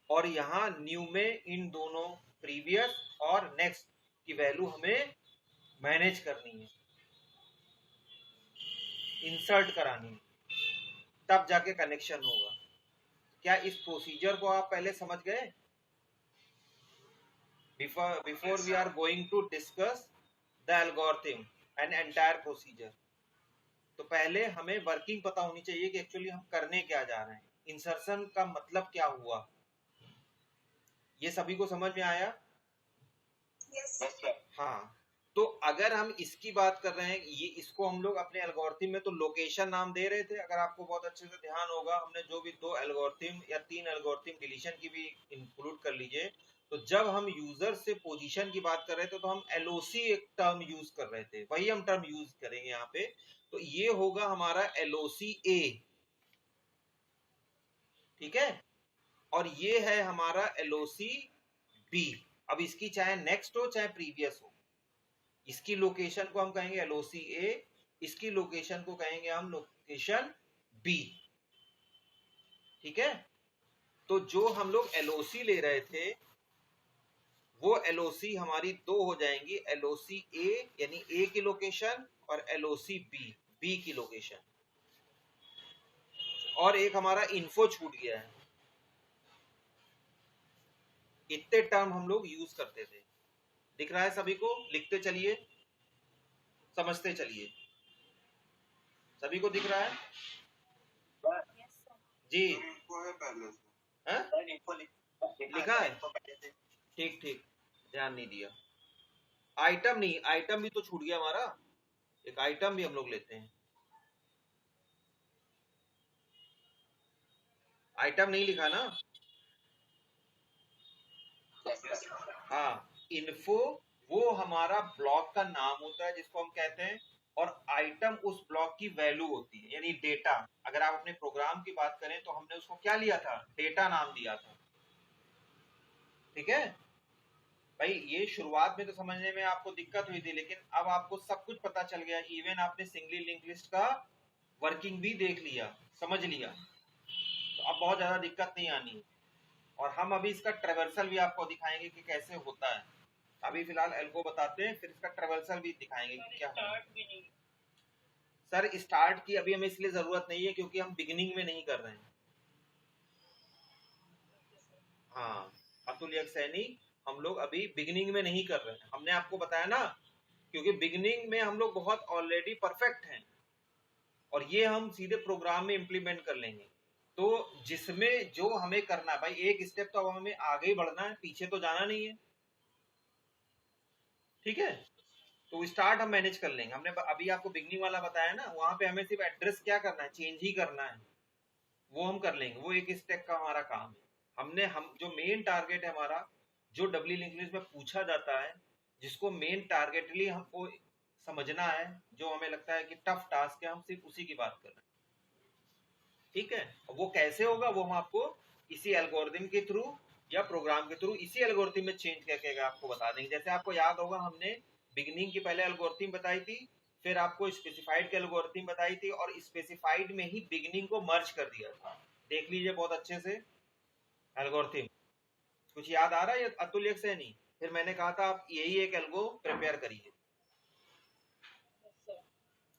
[SPEAKER 2] और यहाँ न्यू में इन दोनों प्रीवियस और नेक्स्ट की वैल्यू हमें मैनेज करनी है, इंसर्ट करानी है, तब जाके कनेक्शन होगा। क्या इस प्रोसीजर को आप पहले समझ गए? Before we are going to discuss the algorithm and entire procedure, तो पहले हमें वर्किंग पता होनी चाहिए कि एक्चुअली हम करने क्या जा रहे हैं, इंसर्शन का मतलब क्या हुआ। ये सभी को समझ में आया?
[SPEAKER 1] यस
[SPEAKER 2] हाँ, तो अगर हम इसकी बात कर रहे हैं, ये इसको हम लोग अपने एल्गोरिथम में तो लोकेशन नाम दे रहे थे। अगर आपको बहुत अच्छे से ध्यान होगा, हमने जो भी 2 एल्गोरिथम या 3 एल्गोरिथम डिलीशन की भी इंक्लूड कर लीजिए, तो जब हम यूजर से पोजीशन की बात कर रहे थे तो हम एलओसी एक टर्म यूज कर रहे थे, वही हम टर्म यूज करेंगे यहाँ पे। तो ये होगा हमारा एलओसी ए, ठीक है, और ये है हमारा एलओसी बी। अब इसकी चाहे नेक्स्ट हो चाहे प्रीवियस हो, इसकी लोकेशन को हम कहेंगे एलओसी ए, इसकी लोकेशन को कहेंगे हम लोकेशन बी। ठीक है, तो जो हम लोग एलओसी ले रहे थे वो एलओसी हमारी 2 हो जाएंगी, एलओसी ए यानी ए की लोकेशन और एलओसी बी, बी की लोकेशन। और एक हमारा इन्फो छूट गया है। इतने टर्म हम लोग यूज करते थे। दिख रहा है सभी को? लिखते चलिए, समझते चलिए। सभी को दिख रहा है जी?
[SPEAKER 4] इनको है पहले से।
[SPEAKER 2] है? लिखा है? ठीक ठीक, ध्यान नहीं दिया। आइटम नहीं, आइटम भी तो छूट गया हमारा, एक आइटम भी हम लोग लेते हैं। आइटम नहीं लिखा ना? हाँ, इन्फो वो हमारा ब्लॉक का नाम होता है जिसको हम कहते हैं, और आइटम उस ब्लॉक की वैल्यू होती है, यानी डेटा। अगर आप अपने प्रोग्राम की बात करें तो हमने उसको क्या लिया था? डेटा नाम दिया था। ठीक है भाई, ये शुरुआत में तो समझने में आपको दिक्कत हुई थी, लेकिन अब आपको सब कुछ पता चल गया। इवन आपने सिंगली लिंक लिस्ट का वर्किंग भी देख लिया, समझ लिया, तो अब बहुत ज्यादा दिक्कत नहीं आनी। और हम अभी इसका ट्रेवर्सल भी आपको दिखाएंगे कि कैसे होता है। अभी फिलहाल एल्गो बताते हैं, फिर इसका ट्रेवर्सल भी दिखाएंगे कि क्या है। सर स्टार्ट की अभी हमें इसलिए जरूरत नहीं है क्योंकि हम बिगिनिंग में नहीं कर रहे हैं। हाँ, अतुल सैनी, हम लोग अभी बिगिनिंग में नहीं कर रहे हैं। हमने आपको बताया ना, क्योंकि बिगिनिंग में हम लोग बहुत ऑलरेडी परफेक्ट हैं और ये हम सीधे प्रोग्राम में इंप्लीमेंट कर लेंगे। तो जिसमें जो हमें करना है भाई, एक स्टेप तो अब हमें आगे ही बढ़ना है, पीछे तो जाना नहीं है। ठीक है, तो स्टार्ट हम मैनेज कर लेंगे। हमने अभी आपको बिगनिंग वाला बताया ना, वहां पे हमें सिर्फ एड्रेस क्या करना है, चेंज ही करना है, वो हम कर लेंगे। वो एक स्टेप का हमारा काम है। हम जो मेन टारगेट है हमारा जो डब्ल्यू लिंक लिस्ट में पूछा जाता है, जिसको मेन टारगेटली हमको समझना है, जो हमें लगता है कि टफ टास्क है, हम सिर्फ उसी की बात कर रहे हैं। ठीक है, वो कैसे होगा वो हम आपको इसी एल्गोरिथम के थ्रू या प्रोग्राम के थ्रू इसी एल्गोरिथम में चेंज करके आपको बता देंगे। जैसे आपको याद होगा हमने बिगिनिंग की पहले एल्गोरिथम बताई थी, फिर आपको स्पेसिफाइड के एल्गोरिथम बताई थी, और स्पेसिफाइड में ही बिगिनिंग को मर्ज कर दिया था। देख लीजिए बहुत अच्छे से एल्गोरिथम, कुछ याद आ रहा है अतुल्य से? नहीं, फिर मैंने कहा था आप यही एक एल्गो प्रिपेयर करिए।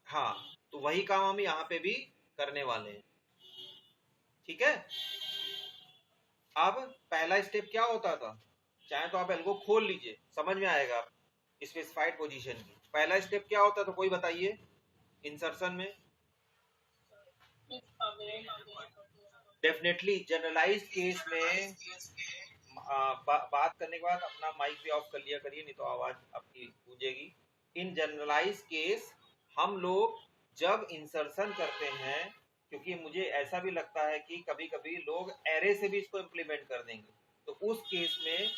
[SPEAKER 2] हाँ, तो वही काम हम यहाँ पे भी करने वाले हैं। ठीक है, अब पहला स्टेप क्या होता था, चाहे तो आप एल्गो खोल लीजिए, समझ में आएगा आप स्पेसिफाइड पोजीशन की। पहला स्टेप क्या होता था, कोई बताइए इंसर्शन में? डेफिनेटली जनरलाइज्ड केस में बात करने के बाद अपना माइक भी ऑफ कर लिया करिए, नहीं तो आवाज आपकी गूंजेगी। इन जनरलाइज्ड केस हम लोग जब इंसर्शन करते हैं, क्योंकि मुझे ऐसा भी लगता है कि कभी कभी लोग एरे से भी इसको इम्प्लीमेंट कर देंगे, तो उस केस में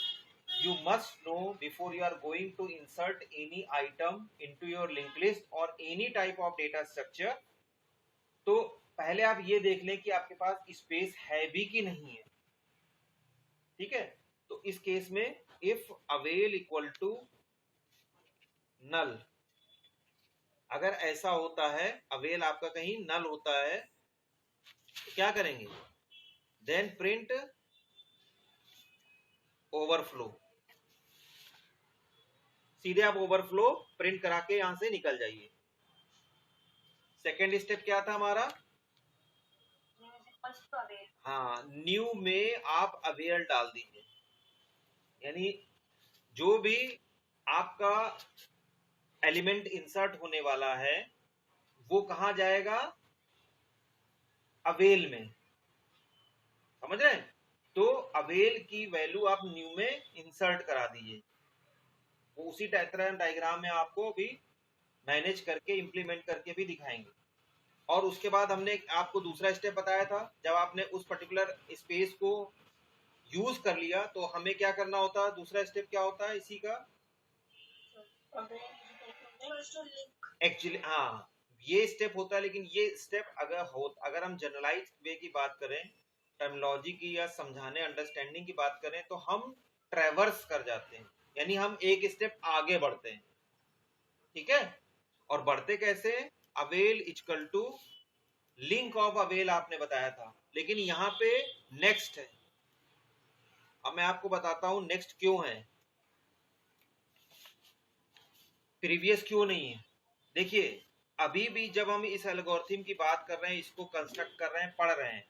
[SPEAKER 2] you must know before you are going to insert any item into your linked list or any type of data structure, तो पहले आप ये देख लें कि आपके पास स्पेस है भी कि नहीं है। ठीक है, तो इस केस में if avail equal to null, अगर ऐसा होता है, avail आपका कहीं null होता है, तो क्या करेंगे, then print overflow, सीधे आप ओवरफ्लो प्रिंट करा के यहां से निकल जाइए। सेकेंड स्टेप क्या था हमारा, हाँ, न्यू में आप अवेल डाल दीजिए, यानी जो भी आपका एलिमेंट इंसर्ट होने वाला है वो कहां जाएगा, अवेल में, समझ रहे हैं? तो अवेल की वैल्यू आप न्यू में इंसर्ट करा दीजिए, वो उसी तरह डायग्राम में आपको भी मैनेज करके इंप्लीमेंट करके भी दिखाएंगे। और उसके बाद हमने आपको दूसरा स्टेप बताया था, जब आपने उस पर्टिकुलर स्पेस को यूज कर लिया तो हमें क्या करना होता है, दूसरा स्टेप क्या होता है इसी का, एक्चुअली हाँ ये स्टेप होता है, लेकिन ये स्टेप अगर हम जनरलाइज वे की बात करें, टर्मिनोलॉजी की या समझाने अंडरस्टैंडिंग की बात करें, तो हम ट्रैवर्स कर जाते हैं, यानी हम एक स्टेप आगे बढ़ते हैं। ठीक है, और बढ़ते कैसे, avail equal to link of avail आपने बताया था, लेकिन यहाँ पे नेक्स्ट है। अब मैं आपको बताता हूं नेक्स्ट क्यों है, प्रीवियस क्यों नहीं है। देखिए अभी भी जब हम इस एल्गोरिथम की बात कर रहे हैं, इसको कंस्ट्रक्ट कर रहे हैं, पढ़ रहे हैं,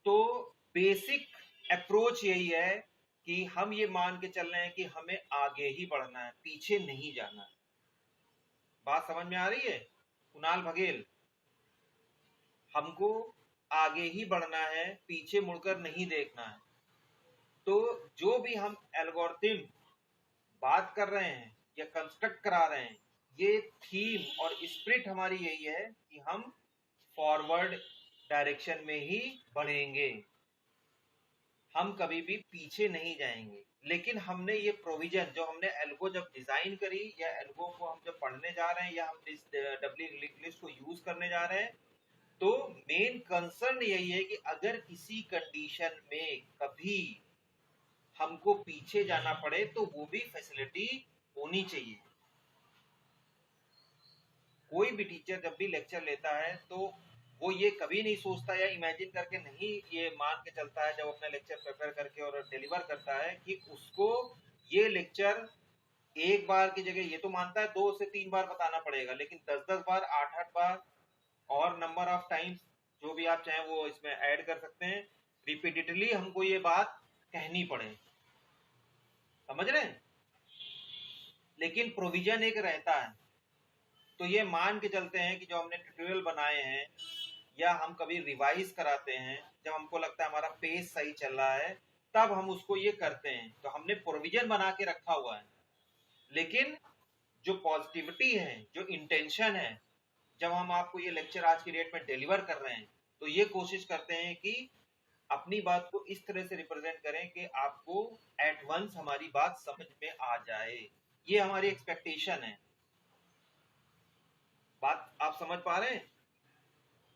[SPEAKER 2] तो बेसिक अप्रोच यही है कि हम ये मान के चल रहे हैं कि हमें आगे ही बढ़ना है, पीछे नहीं जाना है। बात समझ में आ रही है कुणाल बघेल? हमको आगे ही बढ़ना है, पीछे मुड़कर नहीं देखना है। तो जो भी हम एल्गोरिथम बात कर रहे हैं या कंस्ट्रक्ट करा रहे हैं, ये थीम और स्पिरिट हमारी यही है कि हम फॉरवर्ड डायरेक्शन में ही बढ़ेंगे, हम कभी भी पीछे नहीं जाएंगे। लेकिन हमने ये प्रोविजन, जो हमने एल्गो जब डिजाइन करी या एल्गो को हम जब पढ़ने जा रहे हैं या हम इस डब्ल्यू लिंक लिस्ट को यूज करने जा रहे हैं, तो मेन कंसर्न यही है कि अगर किसी कंडीशन में कभी हमको पीछे जाना पड़े तो वो भी फैसिलिटी होनी चाहिए। कोई भी टीचर जब भी लेक्चर लेता है तो वो ये कभी नहीं सोचता या इमेजिन करके नहीं ये मान के चलता है, जब अपना लेक्चर प्रिपेयर करके और डिलीवर करता है, कि उसको ये लेक्चर एक बार की जगह ये तो मानता है 2 से 3 बार बताना पड़ेगा, लेकिन 10-10 बार, 8-8 बार, और नंबर ऑफ टाइम्स जो भी आप चाहें वो इसमें ऐड कर सकते हैं, रिपीटेडली हमको ये बात कहनी पड़े, समझ रहे हैं? लेकिन प्रोविजन एक रहता है। तो ये मान के चलते हैं कि जो हमने ट्यूटोरियल बनाए हैं या हम कभी रिवाइज कराते हैं, जब हमको लगता है हमारा पेस सही चल रहा है, तब हम उसको ये करते हैं, तो हमने प्रोविजन बना के रखा हुआ है। लेकिन जो पॉजिटिविटी है, जो इंटेंशन है, जब हम आपको ये लेक्चर आज की डेट में डिलीवर कर रहे हैं, तो ये कोशिश करते हैं कि अपनी बात को इस तरह से रिप्रेजेंट करें कि आपको एट वंस हमारी बात समझ में आ जाए। ये हमारी एक्सपेक्टेशन है। बात आप समझ पा रहे हैं?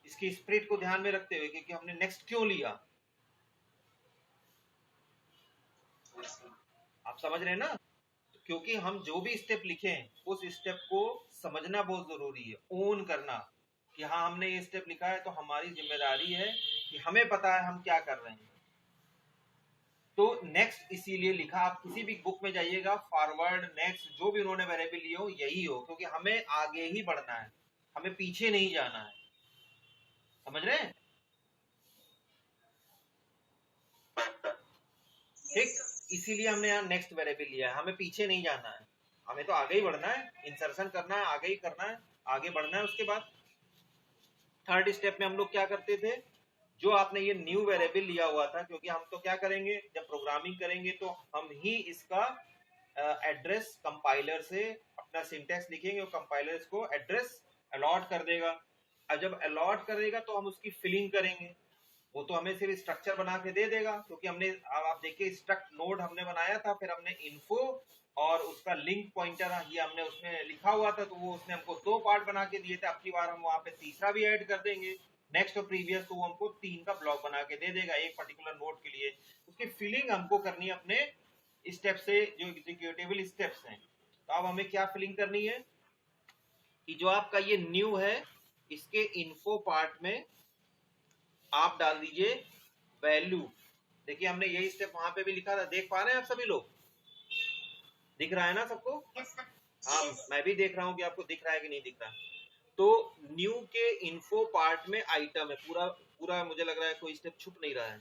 [SPEAKER 2] इसकी स्पिरिट को ध्यान में रखते हुए कि हमने नेक्स्ट क्यों लिया। आप समझ रहे हैं ना? क्योंकि हम जो भी स्टेप लिखें उस स्टेप को समझना बहुत जरूरी है, ओन करना कि हाँ हमने ये स्टेप लिखा है तो हमारी जिम्मेदारी है कि हमें पता है हम क्या कर रहे हैं। तो नेक्स्ट इसीलिए लिखा, आप किसी भी बुक में जाइएगा, फॉरवर्ड, नेक्स्ट, जो भी उन्होंने वेरिएबल लिए हो यही हो, क्योंकि हमें आगे ही बढ़ना है, हमें पीछे नहीं जाना है। समझ रहे हैं? ठीक, इसीलिए हमने यहाँ नेक्स्ट वेरिएबल लिया है, हमें पीछे नहीं जाना है, हमें तो आगे ही बढ़ना है, इंसर्शन करना है, आगे ही करना है, आगे बढ़ना है। उसके बाद थर्ड स्टेप में हम लोग क्या करते थे, जो आपने ये न्यू वेरिएबल लिया हुआ था, क्योंकि हम तो क्या करेंगे जब प्रोग्रामिंग करेंगे तो हम ही इसका एड्रेस कंपाइलर से अपना सिंटैक्स लिखेंगे और कंपाइलर इसको एड्रेस अलॉट कर देगा। अब जब अलॉट करेगा तो हम उसकी फिलिंग करेंगे, वो तो हमें सिर्फ स्ट्रक्चर बना के दे देगा, क्योंकि हमने, अब आप देखिए स्ट्रक्ट नोड हमने बनाया था, फिर हमने इन्फो और उसका लिंक पॉइंटर ये हमने उसमें लिखा हुआ था, तो वो उसने हमको 2 पार्ट बना के दिए थे। अब की बार हम वहां पे तीसरा भी ऐड कर देंगे, नेक्स्ट और प्रीवियस, तो वो हमको 3 का ब्लॉक बना के दे देगा एक पर्टिकुलर नोड के लिए। उसकी फिलिंग हमको करनी है अपने स्टेप से, जो एग्जीक्यूटेबल स्टेप्स हैं। तो अब हमें क्या फिलिंग करनी है कि जो आपका ये न्यू है इसके इन्फो पार्ट में आप डाल दीजिए वैल्यू। देखिए हमने यही स्टेप वहां पे भी लिखा था, देख पा रहे हैं आप सभी लोग? दिख रहा है ना सबको? हाँ, मैं भी देख रहा हूँ कि आपको दिख रहा है कि नहीं दिख रहा। तो न्यू के इन्फो पार्ट में आइटम है, पूरा पूरा मुझे लग रहा है कोई स्टेप छुप नहीं रहा है।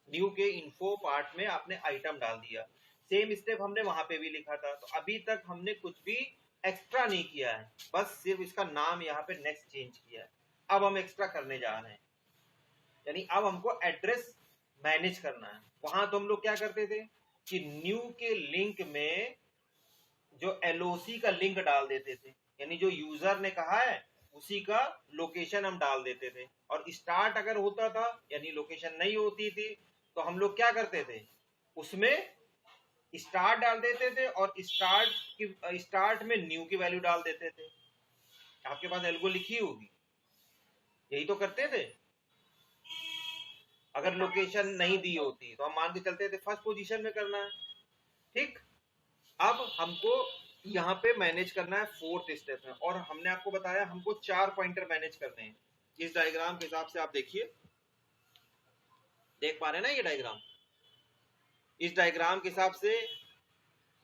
[SPEAKER 2] न्यू के इन्फो पार्ट में आपने आइटम डाल दिया, सेम स्टेप हमने वहां पे भी लिखा था। तो अभी तक हमने कुछ भी एक्स्ट्रा नहीं किया है, बस सिर्फ इसका नाम यहाँ पे नेक्स्ट चेंज किया है। अब हम एक्स्ट्रा करने जा रहे हैं, यानी अब हमको एड्रेस मैनेज करना है। वहां तो हम लोग क्या करते थे कि न्यू के लिंक में जो एलओसी का लिंक डाल देते थे, यानी जो यूजर ने कहा है उसी का लोकेशन हम डाल देते थे। और स्टार्ट अगर होता था यानी लोकेशन नहीं होती थी तो हम लोग क्या करते थे, उसमें स्टार्ट डाल देते थे और स्टार्ट में न्यू की वैल्यू डाल देते थे। आपके पास एल्गो लिखी होगी, यही तो करते थे। अगर लोकेशन नहीं दी होती तो हम मान के चलते थे फर्स्ट पोजीशन में करना है। ठीक, अब हमको यहाँ पे मैनेज करना है फोर्थ स्टेप में, और हमने आपको बताया हमको 4 पॉइंटर मैनेज करने हैं। इस डायग्राम के हिसाब से आप देखिए, देख पा रहे हैं ना ये डायग्राम? इस डायग्राम के हिसाब से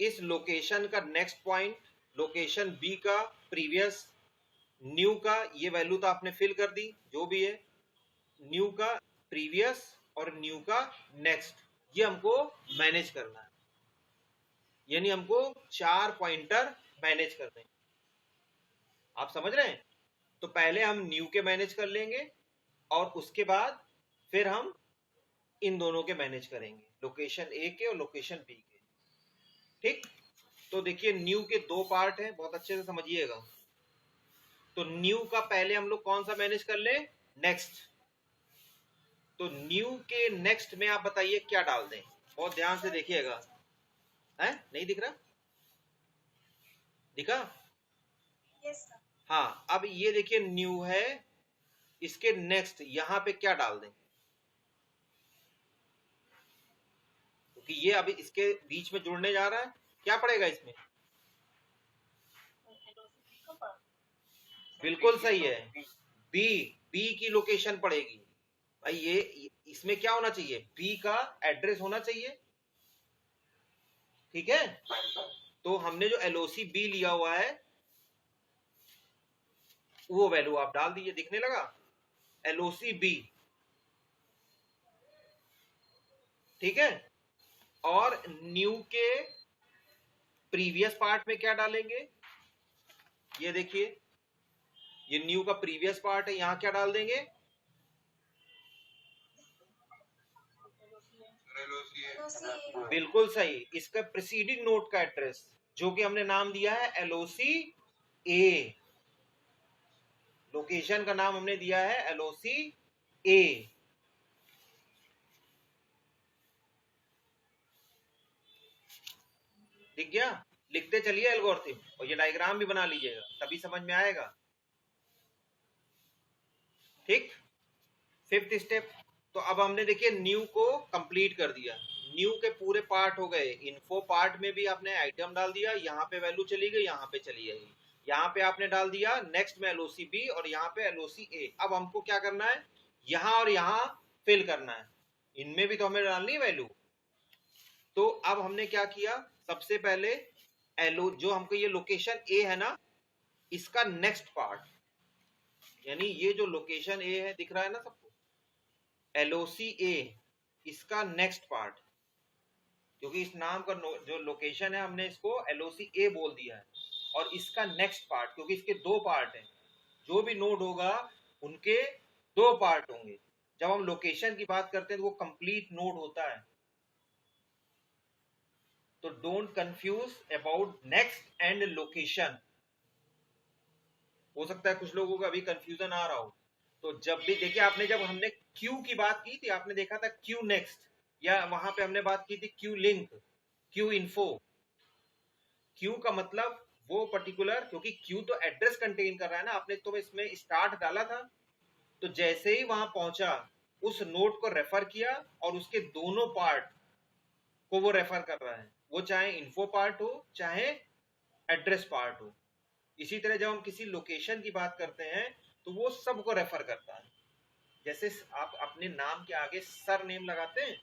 [SPEAKER 2] इस लोकेशन का नेक्स्ट पॉइंट, लोकेशन बी का प्रीवियस, न्यू का ये वैल्यू तो आपने फिल कर दी जो भी है, न्यू का प्रीवियस और न्यू का नेक्स्ट, ये हमको मैनेज करना है। यानी हमको 4 पॉइंटर मैनेज करने हैं। आप समझ रहे हैं? तो पहले हम न्यू के मैनेज कर लेंगे और उसके बाद फिर हम इन दोनों के मैनेज करेंगे, लोकेशन ए के और लोकेशन बी के। ठीक, तो देखिए न्यू के 2 पार्ट हैं, बहुत अच्छे से समझिएगा। तो न्यू का पहले हम लोग कौन सा मैनेज कर ले, नेक्स्ट। तो न्यू के नेक्स्ट में आप बताइए क्या डाल दें, बहुत ध्यान से देखिएगा। है नहीं दिख रहा? दिखा?
[SPEAKER 3] Yes sir.
[SPEAKER 2] हाँ, अब ये देखिए न्यू है, इसके नेक्स्ट यहां पे क्या डाल दें, क्योंकि ये अभी इसके बीच में जुड़ने जा रहा है, क्या पड़ेगा इसमें? बिल्कुल सही है, बी की लोकेशन पड़ेगी भाई। ये इसमें क्या होना चाहिए, बी का एड्रेस होना चाहिए। ठीक है, तो हमने जो एलओसी बी लिया हुआ है वो वैल्यू आप डाल दीजिए, दिखने लगा एलओसी बी। ठीक है, और न्यू के प्रीवियस पार्ट में क्या डालेंगे, ये देखिए ये न्यू का प्रीवियस पार्ट है, यहां क्या डाल देंगे, बिल्कुल सही, इसका प्रीसीडिंग नोड का एड्रेस जो कि हमने नाम दिया है एलओसी ए, लोकेशन का नाम हमने दिया है एलओसी ए। दिख गया? लिखते चलिए एल्गोरिथम, और ये डायग्राम भी बना लीजिएगा, तभी समझ में आएगा। ठीक, फिफ्थ स्टेप। तो अब हमने देखिए न्यू को कंप्लीट कर दिया, न्यू के पूरे पार्ट हो गए। इन्फो पार्ट में भी आपने आइटम डाल दिया, यहाँ पे वैल्यू चली गई, यहाँ पे चली जाएगी, यहाँ पे आपने डाल दिया नेक्स्ट में एलओसी बी और यहाँ पे एलओसी ए। अब हमको क्या करना है, यहाँ और यहाँ फिल करना है, इनमें भी तो हमें डालनी है वैल्यू। तो अब हमने क्या किया, सबसे पहले एलो जो हमको ये लोकेशन ए है ना, इसका नेक्स्ट पार्ट, यानी ये जो लोकेशन ए है दिख रहा है ना सबको, एलओसी ए, इसका नेक्स्ट पार्ट, क्योंकि इस नाम का जो लोकेशन है हमने इसको एलओसी ए बोल दिया है, और इसका नेक्स्ट पार्ट, क्योंकि इसके दो पार्ट हैं, जो भी नोड होगा उनके दो पार्ट होंगे। जब हम लोकेशन की बात करते हैं तो वो कंप्लीट नोड होता है। तो don't confuse about next and location. हो सकता है कुछ लोगों को अभी कंफ्यूजन आ रहा हो। तो जब भी देखिए, आपने जब हमने क्यू की बात की थी, आपने देखा था क्यू नेक्स्ट, या वहां पे हमने बात की थी Q link, Q info. Q का मतलब वो पर्टिकुलर, क्योंकि क्यू तो एड्रेस कंटेन कर रहा है ना, आपने तो इसमें स्टार्ट डाला था, तो जैसे ही वहां पहुंचा उस नोड को रेफर किया और उसके दोनों पार्ट को वो रेफर कर रहा है, वो चाहे इन्फो पार्ट हो चाहे एड्रेस पार्ट हो। इसी तरह जब हम किसी लोकेशन की बात करते हैं तो वो सबको रेफर करता है। जैसे आप अपने नाम के आगे सर नेम लगाते हैं,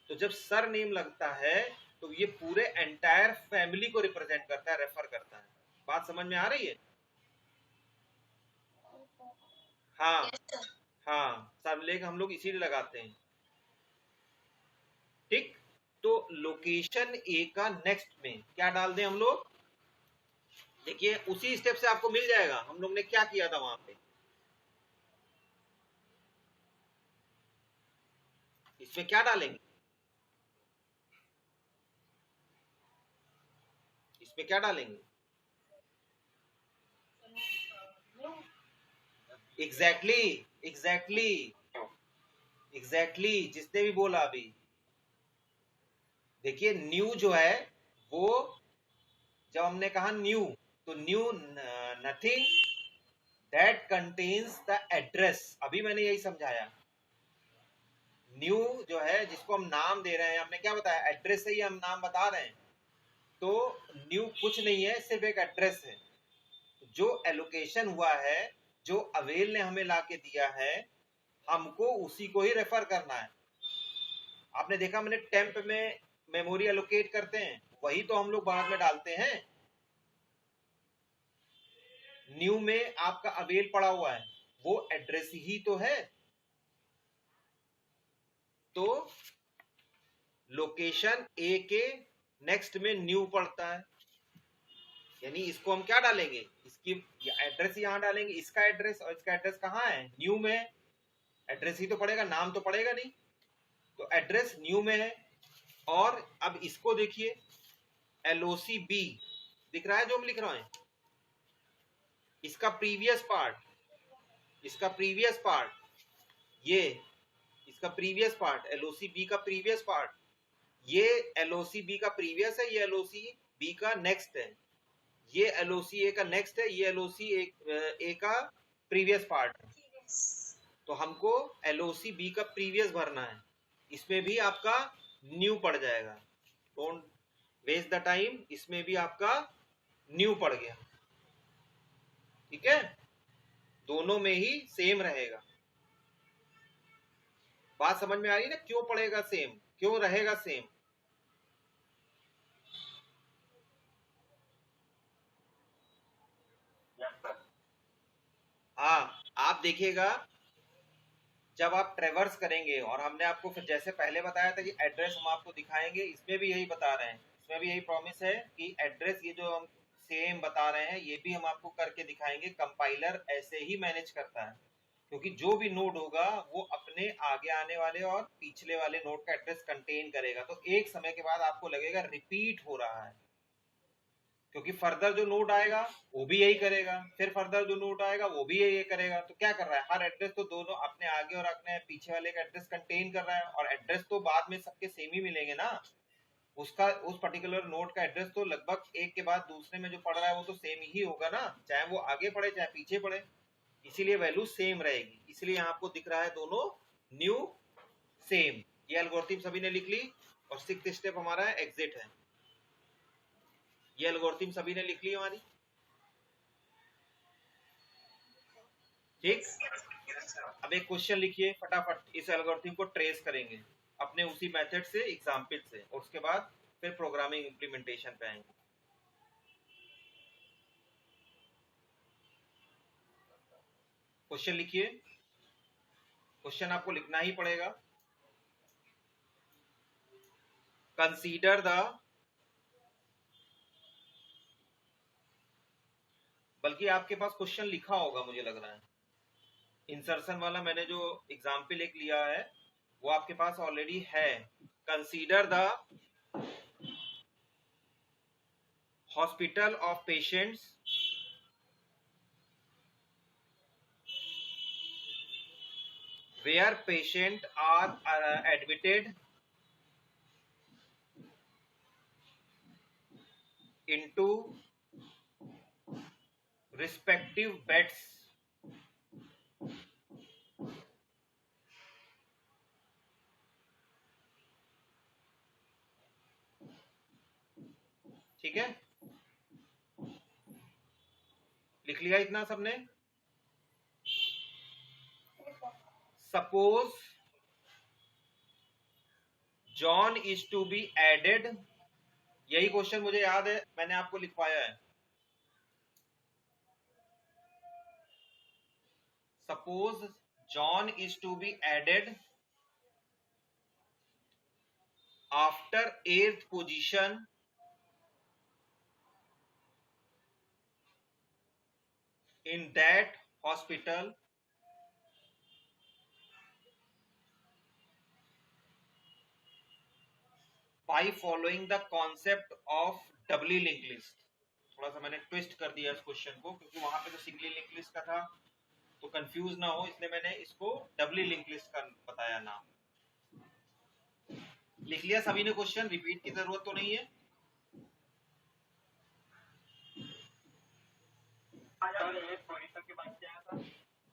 [SPEAKER 2] तो जब सर नेम लगता है तो ये पूरे एंटायर फैमिली को रिप्रेजेंट करता है, रेफर करता है। बात समझ में आ रही है? हाँ हाँ, सब लेके हम लोग इसीलिए लगाते हैं। ठीक, तो लोकेशन ए का नेक्स्ट में क्या डाल दें हम लोग, देखिए उसी स्टेप से आपको मिल जाएगा हम लोग ने क्या किया था वहां पे। इसमें क्या डालेंगे, इसमें क्या डालेंगे, एग्जैक्टली एग्जैक्टली एग्जैक्टली, जिसने भी बोला अभी। देखिए न्यू जो है वो, जब हमने कहा न्यू, तो knew nothing that contains the address, अभी मैंने यही समझाया। न्यू जो है जिसको हम नाम दे रहे हैं, हमने क्या बताया, एड्रेस से ही हम नाम बता रहे हैं। तो न्यू कुछ नहीं है, सिर्फ एक एड्रेस है। जो एलोकेशन हुआ है, जो अवेल ने हमें लाके दिया है, हमको उसी को ही रेफर करना है। आपने देखा मैंने टेम्प में मेमोरी एलोकेट करते हैं, वही तो हम लोग बाद में डालते हैं। न्यू में आपका अवेल पड़ा हुआ है, वो एड्रेस ही तो है। तो लोकेशन ए के नेक्स्ट में न्यू पड़ता है, यानी इसको हम क्या डालेंगे, इसकी एड्रेस यहां डालेंगे, इसका एड्रेस, और इसका एड्रेस कहाँ है, न्यू में है। एड्रेस ही तो पड़ेगा, नाम तो पड़ेगा नहीं। तो एड्रेस न्यू में है। और अब इसको देखिए, एलओसी बी दिख रहा है जो हम लिख रहे हैं, इसका प्रीवियस पार्ट, इसका प्रीवियस पार्ट, ये इसका प्रीवियस पार्ट, एलओसी बी का प्रीवियस पार्ट, ये एलओसी बी का प्रीवियस है, ये एलओसी बी का नेक्स्ट है, ये एलओसी ए का नेक्स्ट है, ये एलओसी ए का प्रीवियस पार्ट है। तो हमको एलओसी बी का प्रीवियस भरना है, इसमें भी आपका न्यू पड़ जाएगा। डोंट वेस्ट द टाइम, इसमें भी आपका न्यू पड़ गया। ठीक है, दोनों में ही सेम रहेगा। बात समझ में आ रही है ना, क्यों पड़ेगा सेम, क्यों रहेगा सेम। हाँ, आप देखिएगा जब आप ट्रेवर्स करेंगे, और हमने आपको फिर जैसे पहले बताया था कि एड्रेस हम आपको दिखाएंगे, इसमें भी यही बता रहे हैं, इसमें भी यही प्रॉमिस है कि एड्रेस ये जो हम सेम बता रहे हैं, ये भी हम आपको करके दिखाएंगे। कंपाइलर ऐसे ही मैनेज करता है, क्योंकि जो भी नोड होगा वो अपने आगे आने वाले और पिछले वाले नोड का एड्रेस कंटेन करेगा। तो एक समय के बाद आपको लगेगा रिपीट हो रहा है, क्योंकि फर्दर जो नोड आएगा वो भी यही करेगा, फिर फर्दर जो नोड आएगा वो भी यही करेगा। तो क्या कर रहा है, हर एड्रेस तो दोनों अपने आगे और अपने पीछे वाले का एड्रेस कंटेन कर रहा है, और एड्रेस तो बाद में सबके सेम ही मिलेंगे ना। उसका उस पर्टिकुलर नोड का एड्रेस तो लगभग एक के बाद दूसरे में जो पड़ रहा है वो तो सेम ही होगा ना, चाहे वो आगे पड़े चाहे पीछे पड़े, इसीलिए वैल्यू सेम रहेगी। इसलिए यहाँ आपको दिख रहा है दोनों न्यू सेम। ये एल्गोरिथम सभी ने लिख ली और 6th स्टेप हमारा एग्जिट है। ये एल्गोरिथम सभी ने लिख ली हमारी, ठीक। अब एक क्वेश्चन लिखिए फटाफट, इस एल्गोरिथम को ट्रेस करेंगे अपने उसी मेथड से, एग्जाम्पल से, और उसके बाद फिर प्रोग्रामिंग इंप्लीमेंटेशन पे आएंगे। क्वेश्चन लिखिए, क्वेश्चन आपको लिखना ही पड़ेगा। कंसीडर द, बल्कि आपके पास क्वेश्चन लिखा होगा मुझे लग रहा है, इंसर्शन वाला मैंने जो एग्जाम्पल एक लिया है वो आपके पास ऑलरेडी है। Consider the hospital of patients where patient are admitted into respective beds ठीक है, लिख लिया इतना सबने। Suppose John is to be added, यही क्वेश्चन मुझे याद है मैंने आपको लिखवाया है। Suppose John is to be added after 8th position in that hospital by following the concept of doubly linked list। थोड़ा सा मैंने ट्विस्ट कर दिया इस क्वेश्चन को, क्योंकि वहां पे तो सिंगली लिंक लिस्ट का था तो कंफ्यूज ना हो, इसलिए मैंने इसको डबली लिंक लिस्ट का बताया नाम। लिख लिया सभी ने क्वेश्चन, रिपीट की जरूरत तो नहीं है।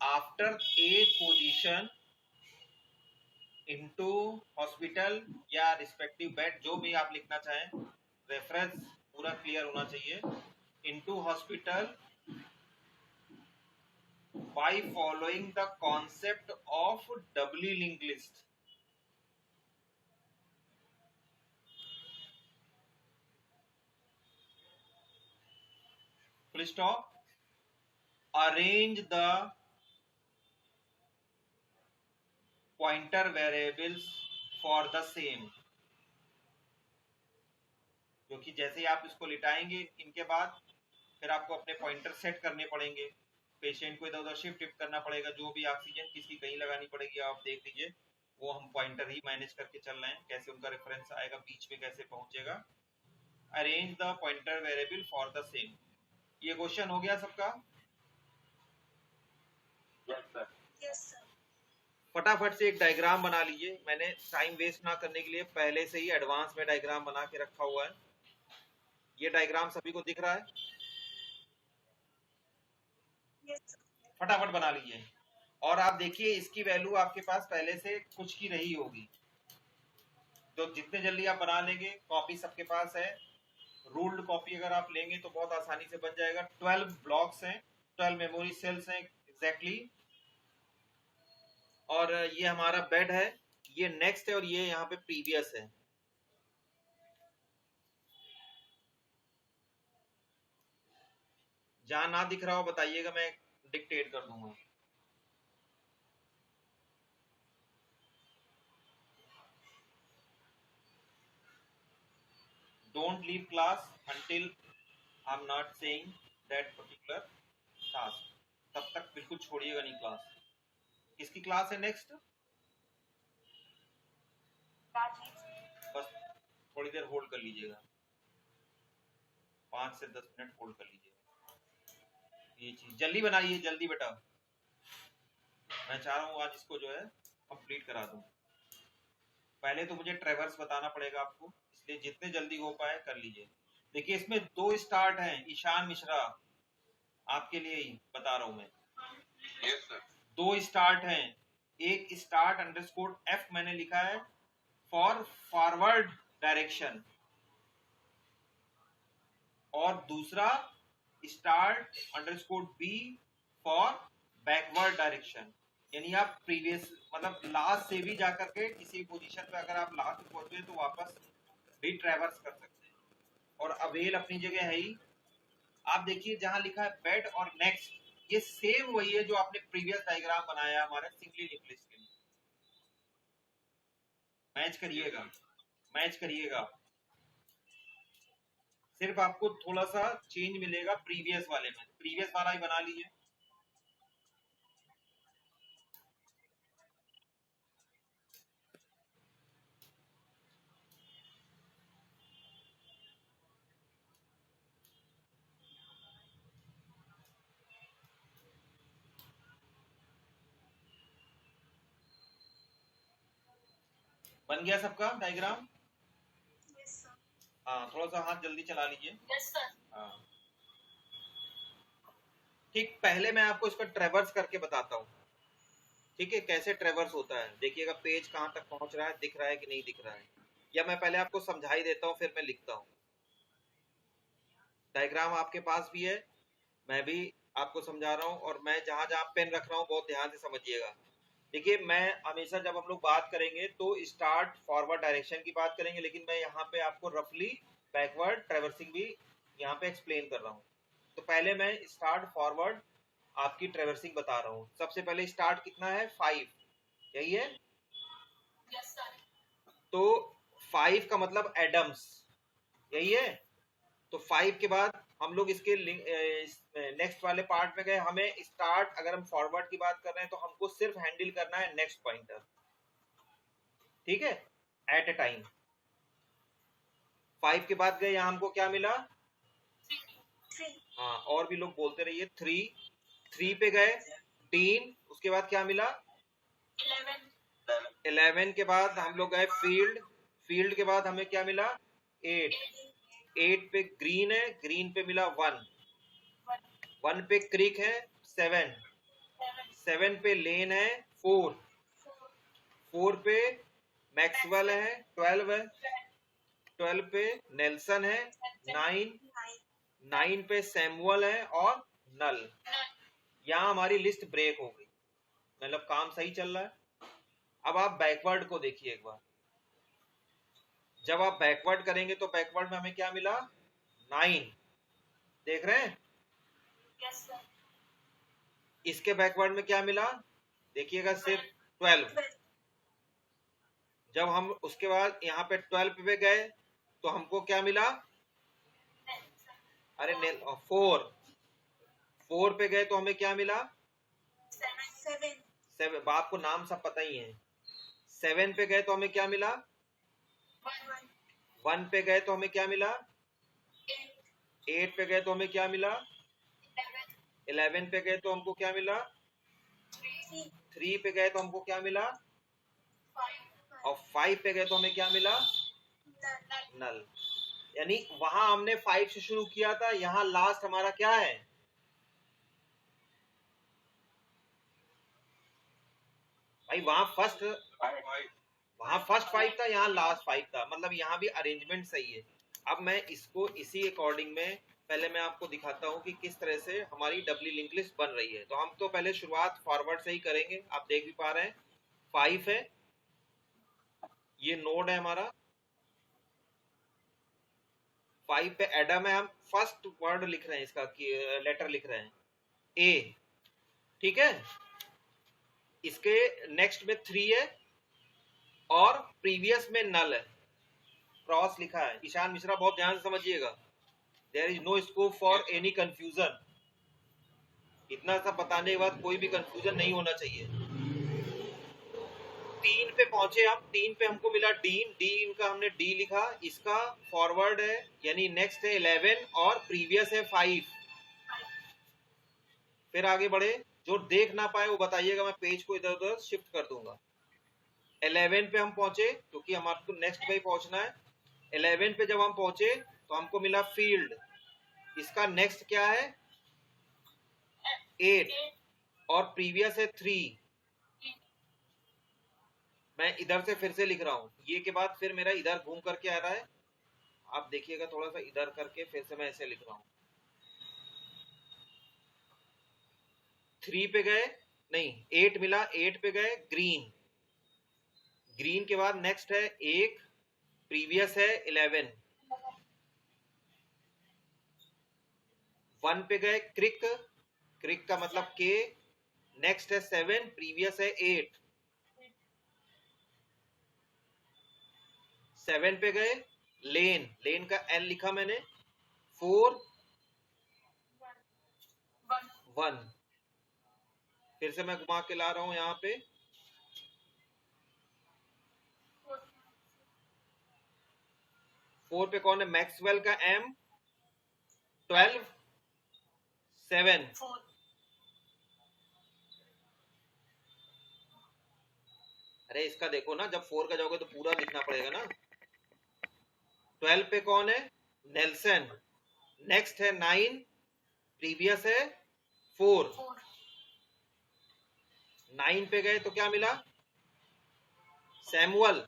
[SPEAKER 2] After 8th position into hospital या रिस्पेक्टिव बेड, जो भी आप लिखना चाहें, रेफरेंस पूरा क्लियर होना चाहिए। Into hospital by following the concept of doubly link list. Full stop. Arrange the pointer variables for the same, क्योंकि जैसे ही आप इसको लिटाएंगे इनके बाद फिर आपको अपने पॉइंटर सेट करने पड़ेंगे, पेशेंट को इधर उधर शिफ्ट करना पड़ेगा, जो भी ऑक्सीजन किसकी कहीं लगानी पड़ेगी आप देख लीजिए, वो हम पॉइंटर ही मैनेज करके चल रहे हैं, कैसे उनका रेफरेंस आएगा, बीच में कैसे पहुंचेगा। Arrange the pointer variable for the same. ये क्वेश्चन हो गया सबका?
[SPEAKER 3] Yes sir.
[SPEAKER 2] फटाफट से एक डायग्राम बना लीजिए, मैंने टाइम वेस्ट ना करने के लिए पहले से ही एडवांस में डायग्राम बना के रखा हुआ है। ये डायग्राम सभी को दिख रहा है?
[SPEAKER 3] यस
[SPEAKER 2] फटाफट बना लीजिए। और आप देखिए इसकी वैल्यू आपके पास पहले से कुछ की रही होगी, तो जितने जल्दी आप बना लेंगे, कॉपी सबके पास है, रूल्ड कॉपी अगर आप लेंगे तो बहुत आसानी से बन जाएगा। 12 ब्लॉक्स हैं, 12 मेमोरी सेल्स हैं एग्जैक्टली, और ये हमारा बेड है, ये नेक्स्ट है, और ये यहाँ पे प्रीवियस है। जहां ना दिख रहा हो बताइएगा, मैं डिक्टेट कर दूंगा। Don't leave class until I'm not saying that particular task। तब तक बिल्कुल छोड़िएगा नहीं क्लास। किसकी क्लास है नेक्स्ट? बस थोड़ी देर होल्ड कर लीजिएगा, 5 से 10 मिनट होल्ड कर लीजिएगा। ये चीज जल्दी बनाइए, जल्दी बेटा, मैं चाह रहा हूँ आज इसको जो है कंप्लीट करा दूं। पहले तो मुझे ट्रेवर्स बताना पड़ेगा आपको, इसलिए जितने जल्दी हो पाए कर लीजिए। देखिए इसमें 2 स्टार्ट हैं, ईशान मिश्रा आपके लिए ही बता रहा हूं मैं।
[SPEAKER 4] Yes sir.
[SPEAKER 2] 2 स्टार्ट हैं, एक स्टार्ट अंडरस्कोर एफ मैंने लिखा है फॉर फॉरवर्ड डायरेक्शन, और दूसरा start underscore B for backward direction. यानी आप प्रीवियस मतलब लास्ट से भी जाकर के किसी पोजीशन पे अगर आप लास्ट में पहुंचे तो वापस भी ट्रैवर्स कर सकते हैं। और अवेल अपनी जगह है ही। आप देखिए जहां लिखा है बेड और नेक्स्ट, ये सेम वही है जो आपने प्रीवियस डायग्राम बनाया हमारे सिंगली लिंक के लिए। मैच करिएगा, मैच करिएगा, सिर्फ आपको थोड़ा सा चेंज मिलेगा प्रीवियस वाले में, प्रीवियस वाला ही बना लीजिए। बन गया सबका डायग्राम? हाँ, थोड़ा सा हाथ जल्दी चला लीजिए। हाँ ठीक, पहले मैं आपको इसका ट्रेवर्स करके बताता हूँ, ठीक है, कैसे ट्रेवर्स होता है। देखिएगा पेज कहाँ तक पहुंच रहा है, दिख रहा है कि नहीं दिख रहा है, या मैं पहले आपको समझा ही देता हूँ फिर मैं लिखता हूँ। डायग्राम आपके पास भी है, मैं भी आपको समझा रहा हूँ, और मैं जहां जहां पेन रख रहा हूँ बहुत ध्यान से समझिएगा। देखिए मैं हमेशा जब हम लोग बात करेंगे तो स्टार्ट फॉरवर्ड डायरेक्शन की बात करेंगे, लेकिन मैं यहाँ पे आपको रफली बैकवर्ड ट्रेवर्सिंग भी यहाँ पे एक्सप्लेन कर रहा हूँ। तो पहले मैं स्टार्ट फॉरवर्ड आपकी ट्रेवर्सिंग बता रहा हूँ। सबसे पहले स्टार्ट कितना है, 5, यही है। तो 5 का मतलब एडम्स, यही है। तो 5 के बाद हम लोग इसके नेक्स्ट वाले पार्ट में गए। हमें स्टार्ट, अगर हम फॉरवर्ड की बात कर रहे हैं तो हमको सिर्फ हैंडल करना है नेक्स्ट पॉइंटर, ठीक है, एट ए टाइम। 5 के बाद गए, यहां हमको क्या मिला, 3। हाँ, और भी लोग बोलते रहिए 3 पे गए, 3, उसके बाद क्या मिला, 11 के बाद हम लोग गए फील्ड के बाद हमें क्या मिला, 8 पे ग्रीन है, ग्रीन पे मिला 1 पे क्रिक है, 7 पे लेन है, 4 पे मैक्सवेल है, 12 पे नेल्सन है, 9 पे सैमुअल है, और नल। यहाँ हमारी लिस्ट ब्रेक हो गई, मतलब काम सही चल रहा है। अब आप बैकवर्ड को देखिए एक बार। जब आप बैकवर्ड करेंगे तो बैकवर्ड में हमें क्या मिला, 9, देख रहे हैं।
[SPEAKER 3] Yes, sir.
[SPEAKER 2] इसके बैकवर्ड में क्या मिला, देखिएगा सिर्फ 12। जब हम उसके बाद यहाँ पे 12 पे गए तो हमको क्या मिला, अरे 4 पे गए तो हमें क्या मिला, 7, आपको नाम सब पता ही है। 7 पे गए तो हमें क्या मिला, 1 पे गए तो हमें क्या मिला, 8 पे गए तो हमें क्या मिला, 11 पे गए तो हमको क्या मिला, 3 पे गए तो हमको क्या मिला, और 5 पे गए तो हमें क्या मिला, नल। यानी वहां हमने 5 से शुरू किया था, यहाँ लास्ट हमारा क्या है, भाई वहां फर्स्ट 5 था, यहाँ लास्ट 5 था, मतलब यहाँ भी अरेंजमेंट सही है। अब मैं इसको इसी अकॉर्डिंग में पहले मैं आपको दिखाता हूँ कि किस तरह से हमारी डब्ली लिंक लिस्ट बन रही है। तो हम तो पहले शुरुआत फॉरवर्ड से ही करेंगे, आप देख भी पा रहे हैं 5 है, ये नोड है हमारा, 5 पे एडम है, हम फर्स्ट वर्ड लिख रहे हैं, इसका लेटर लिख रहे हैं ए, ठीक है। इसके नेक्स्ट में 3 है, और प्रीवियस में नल है, क्रॉस लिखा है। ईशान मिश्रा बहुत ध्यान से समझिएगा, there is no scope for any confusion. इतना सब बताने के बाद कोई भी कंफ्यूजन नहीं होना चाहिए। 3 पे पहुंचे हम, 3 पे हमको मिला डीन का हमने डी लिखा, इसका फॉरवर्ड है यानी नेक्स्ट है 11, और प्रीवियस है 5। फिर आगे बढ़े, जो देख ना पाए वो बताइएगा, मैं पेज को इधर उधर शिफ्ट कर दूंगा। 11 पे हम पहुंचे क्योंकि हमारे नेक्स्ट पे ही पहुंचना है। 11 पे जब हम पहुंचे तो हमको मिला फील्ड, इसका नेक्स्ट क्या है 8 और प्रीवियस है 3। मैं इधर से फिर से लिख रहा हूं, ये के बाद फिर मेरा इधर घूम करके आ रहा है, आप देखिएगा थोड़ा सा इधर करके फिर से मैं ऐसे लिख रहा हूं। 3 पे गए, नहीं 8 मिला, 8 पे गए ग्रीन, ग्रीन के बाद नेक्स्ट है 1, प्रीवियस है 11। 1 पे गए क्रिक, क्रिक का मतलब के, नेक्स्ट है 7, प्रीवियस है 8। 7 पे गए लेन, लेन का एल लिखा मैंने, 4 1, फिर से मैं घुमा के ला रहा हूं यहाँ पे, 4 पे कौन है मैक्सवेल का एम, 12 7। अरे इसका देखो ना, जब 4 का जाओगे तो पूरा लिखना पड़ेगा ना। 12 पे कौन है नेल्सन, नेक्स्ट है 9, प्रीवियस है 4। 9 पे गए तो क्या मिला सैमुअल,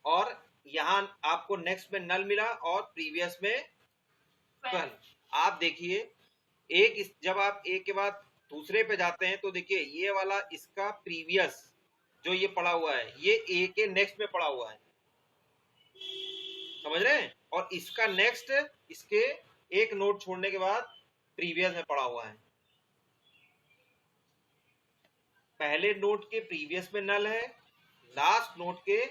[SPEAKER 2] और यहां आपको नेक्स्ट में नल मिला और प्रीवियस में 12। आप देखिए जब आप एक के बाद दूसरे पे जाते हैं तो देखिए ये वाला इसका प्रीवियस जो ये पड़ा हुआ है ये ए के नेक्स्ट में पड़ा हुआ है, समझ रहे हैं, और इसका नेक्स्ट इसके एक नोट छोड़ने के बाद प्रीवियस में पड़ा हुआ है। पहले नोट के प्रीवियस में नल है, लास्ट नोट के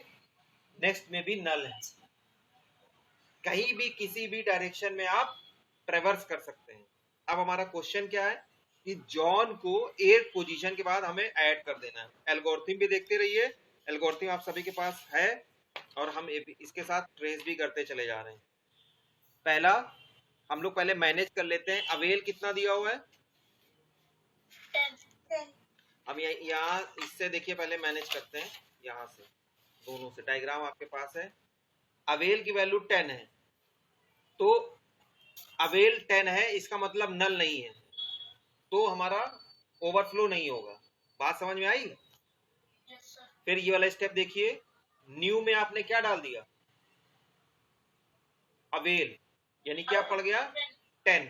[SPEAKER 2] नेक्स्ट में भी नल है। कहीं भी किसी भी डायरेक्शन में आप ट्रेवर्स कर सकते हैं। अब हमारा क्वेश्चन क्या है कि जॉन को 8 पोजीशन के बाद हमें ऐड कर देना है। एल्गोरिथम भी देखते रहिए, एल्गोरिथम आप सभी के पास है और हम इसके साथ ट्रेस भी करते चले जा रहे हैं। पहला हम लोग पहले मैनेज कर लेते हैं, अवेल कितना दिया हुआ है
[SPEAKER 3] 10।
[SPEAKER 2] हम यहाँ इससे देखिए पहले मैनेज करते हैं, यहाँ से दोनों से डायग्राम आपके पास है। अवेल की वैल्यू 10 है, तो अवेल 10 है इसका मतलब नल नहीं है, तो हमारा ओवरफ्लो नहीं होगा। बात समझ में आई? फिर ये वाला स्टेप देखिए, न्यू में आपने क्या डाल दिया अवेल, यानी क्या पड़ गया 10,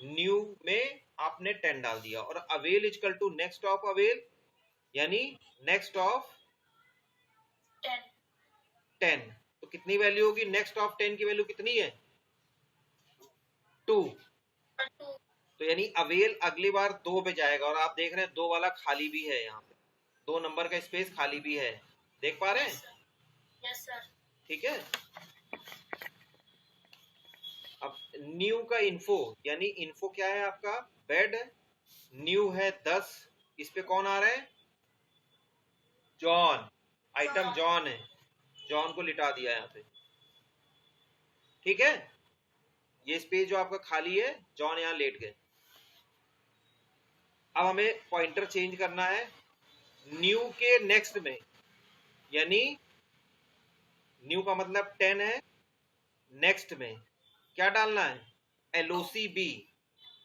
[SPEAKER 2] न्यू में आपने 10 डाल दिया, और avail is equal to next of avail यानी नेक्स्ट ऑफ 10। तो कितनी वैल्यू होगी नेक्स्ट ऑफ 10 की वैल्यू कितनी है 2। तो यानी अवेल अगली बार 2 पे जाएगा, और आप देख रहे हैं 2 वाला खाली भी है, यहाँ पे 2 नंबर का स्पेस खाली भी है, देख पा रहे हैं?
[SPEAKER 3] Yes sir.
[SPEAKER 2] ठीक है। अब न्यू का इन्फो, यानी इन्फो क्या है आपका बेड, न्यू है 10, इस पे कौन आ रहा है जॉन, आइटम जॉन है, जॉन को लिटा दिया यहाँ पे, ठीक है। ये स्पेस जो आपका खाली है जॉन यहाँ लेट गए। अब हमें पॉइंटर चेंज करना है न्यू के नेक्स्ट में, यानी न्यू का मतलब 10 है, नेक्स्ट में क्या डालना है एलओसी बी,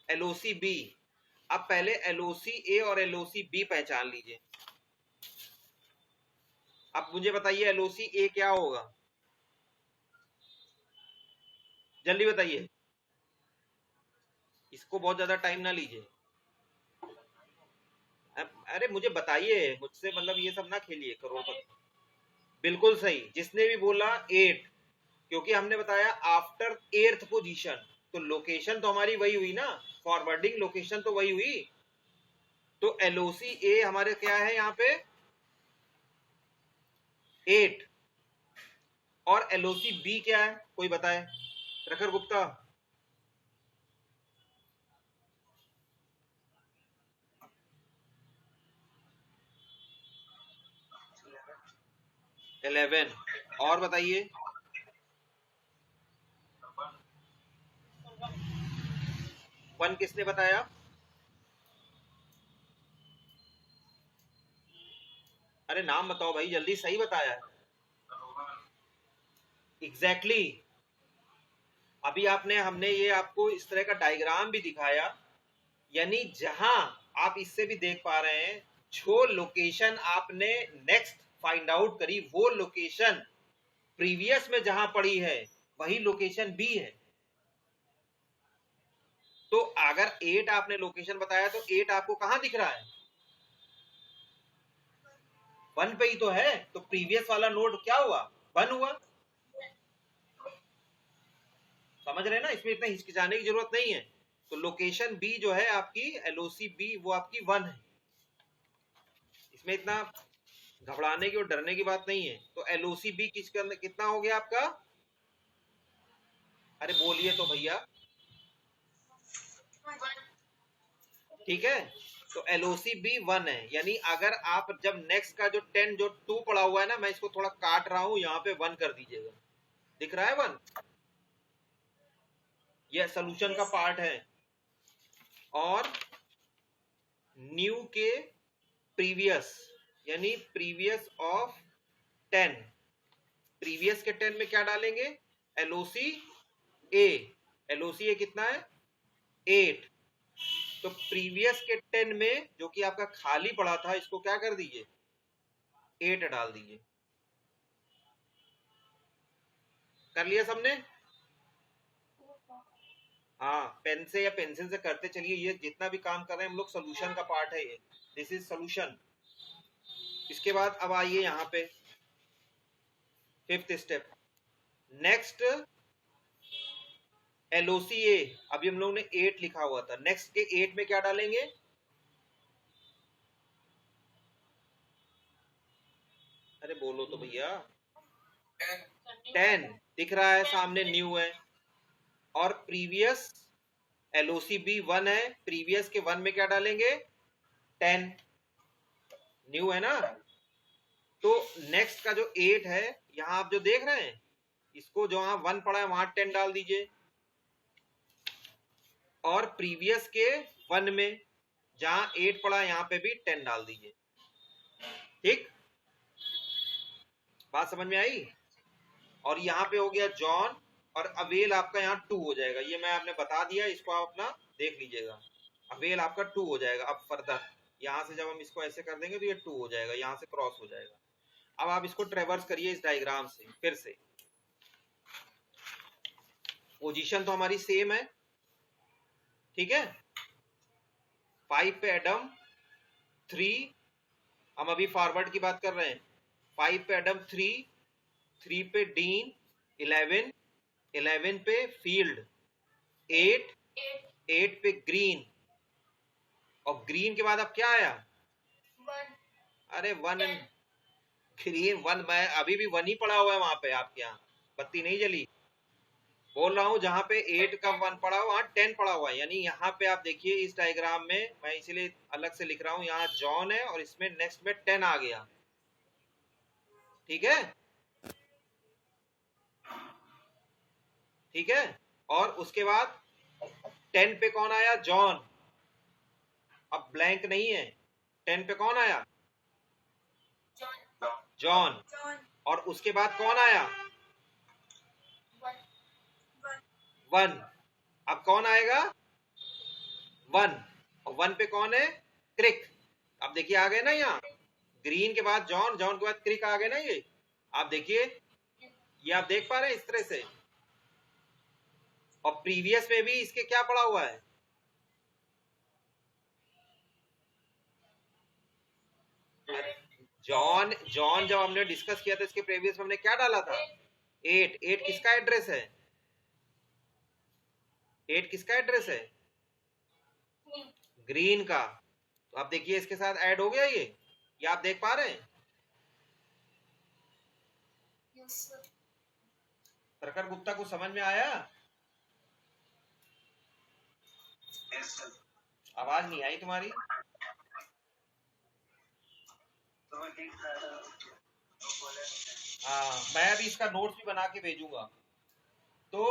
[SPEAKER 2] एलओसी बी। अब पहले एलओसी ए और एलओसी बी पहचान लीजिए। अब मुझे बताइए एलओसी ए क्या होगा, जल्दी बताइए, इसको बहुत ज्यादा टाइम ना लीजिए। अरे मुझे बताइए, मुझसे मतलब ये सब ना खेलिए करोड़पति। बिल्कुल सही, जिसने भी बोला 8, क्योंकि हमने बताया आफ्टर 8th पोजीशन, तो लोकेशन तो हमारी वही हुई ना, फॉरवर्डिंग लोकेशन तो वही हुई। तो एलओसी ए हमारे क्या है यहाँ पे 8, और एलओसी बी क्या है कोई बताए, प्रखर गुप्ता? 11, और बताइए 1 किसने बताया? अरे नाम बताओ भाई, जल्दी, सही बताया है एग्जैक्टली exactly। अभी हमने ये आपको इस तरह का डायग्राम भी दिखाया, यानी जहां आप इससे भी देख पा रहे हैं जो लोकेशन आपने नेक्स्ट फाइंड आउट करी वो लोकेशन प्रीवियस में जहां पड़ी है वही लोकेशन बी है। तो अगर 8 आपने लोकेशन बताया तो 8 आपको कहां दिख रहा है? 1 पे ही तो है, तो प्रीवियस वाला नोड क्या हुआ? 1 हुआ। समझ रहे हैं ना, इसमें इतना हिचकिचाने की जरूरत नहीं है। तो लोकेशन बी जो है आपकी एलओसी बी वो आपकी 1 है, इसमें इतना घबराने की और डरने की बात नहीं है। तो एलओसी बी कितना हो गया आपका? अरे बोलिए तो भैया, ठीक है। तो एलओसी बी 1 है, यानी अगर आप जब नेक्स्ट का जो 10 जो 2 पड़ा हुआ है ना, मैं इसको थोड़ा काट रहा हूं, यहाँ पे 1 कर दीजिएगा, दिख रहा है 1? यह सोल्यूशन का पार्ट है। और न्यू के प्रीवियस, यानी प्रीवियस ऑफ 10, प्रीवियस के 10 में क्या डालेंगे? एलओसी ए, एलओसी ए कितना है? 8। तो प्रीवियस के 10 में जो कि आपका खाली पड़ा था, इसको क्या कर दीजिए? 8 डाल दीजिए। कर लिया सबने? हाँ, पेन से या पेंसिल से करते चलिए, ये जितना भी काम कर रहे हैं हम लोग सोल्यूशन का पार्ट है ये, दिस इज सोल्यूशन। इसके बाद अब आइए यहाँ पे 5th स्टेप, नेक्स्ट एलओसी ए, अभी हम लोगों ने 8 लिखा हुआ था, नेक्स्ट के 8 में क्या डालेंगे? अरे बोलो तो भैया। 10 दिख रहा है सामने, न्यू है। और प्रीवियस एलओसी बी 1 है, प्रीवियस के 1 में क्या डालेंगे? 10, न्यू है ना। तो नेक्स्ट का जो 8 है, यहां आप जो देख रहे हैं, इसको जहां 1 पड़ा है वहां 10 डाल दीजिए। और प्रीवियस के 1 में जहां 8 पड़ा है यहां पे भी 10 डाल दीजिए। ठीक, बात समझ में आई? और यहां पे हो गया जॉन, और अवेल आपका यहाँ 2 हो जाएगा, ये मैं आपने बता दिया, इसको आप अपना देख लीजिएगा। अवेल आपका 2 हो जाएगा। अब फर्दर यहां से जब हम इसको ऐसे कर देंगे तो ये 2 हो जाएगा, यहां से क्रॉस हो जाएगा। अब आप इसको ट्रेवर्स करिए इस डायग्राम से फिर से। पोजीशन तो हमारी सेम है, ठीक है। 5 पे एडम, 3, हम अभी फॉरवर्ड की बात कर रहे हैं। 5 पे एडम 3, 3 पे डीन, 11, 11 पे फील्ड, 8, 8 पे ग्रीन, और ग्रीन के बाद अब क्या आया?
[SPEAKER 3] 1।
[SPEAKER 2] अरे 1 ग्रीन 1, मैं अभी भी 1 ही पड़ा हुआ है वहां पे, आपके यहाँ बत्ती नहीं जली। बोल रहा हूं जहां पे 8 का 1 पड़ा हुआ वहां 10 पड़ा हुआ है, यानी यहाँ पे आप देखिए इस डायग्राम में, मैं इसीलिए अलग से लिख रहा हूं, यहाँ जॉन है और इसमें नेक्स्ट में 10 आ गया, ठीक है, ठीक है। और उसके बाद 10 पे कौन आया? जॉन। अब ब्लैंक नहीं है, 10 पे कौन आया? जॉन। और उसके बाद कौन आया? 1। अब कौन आएगा? 1, और 1 पे कौन है? क्रिक। अब देखिए आ गए ना, यहाँ ग्रीन के बाद जॉन, जॉन के बाद क्रिक आ गए ना, ये आप देखिए, ये आप देख पा रहे हैं इस तरह से। और प्रीवियस में भी इसके क्या पड़ा हुआ है? जॉन, जॉन जब हमने डिस्कस किया था इसके प्रीवियस में हमने क्या डाला था? 8। 8 किसका एड्रेस है? 8 किसका एड्रेस है? ग्रीन का। तो आप देखिए इसके साथ ऐड हो गया ये आप देख पा रहे हैं? प्रखर गुप्ता को समझ में आया? आवाज नहीं आई तुम्हारी। हाँ, मैं अभी इसका नोट्स भी बना के भेजूंगा। तो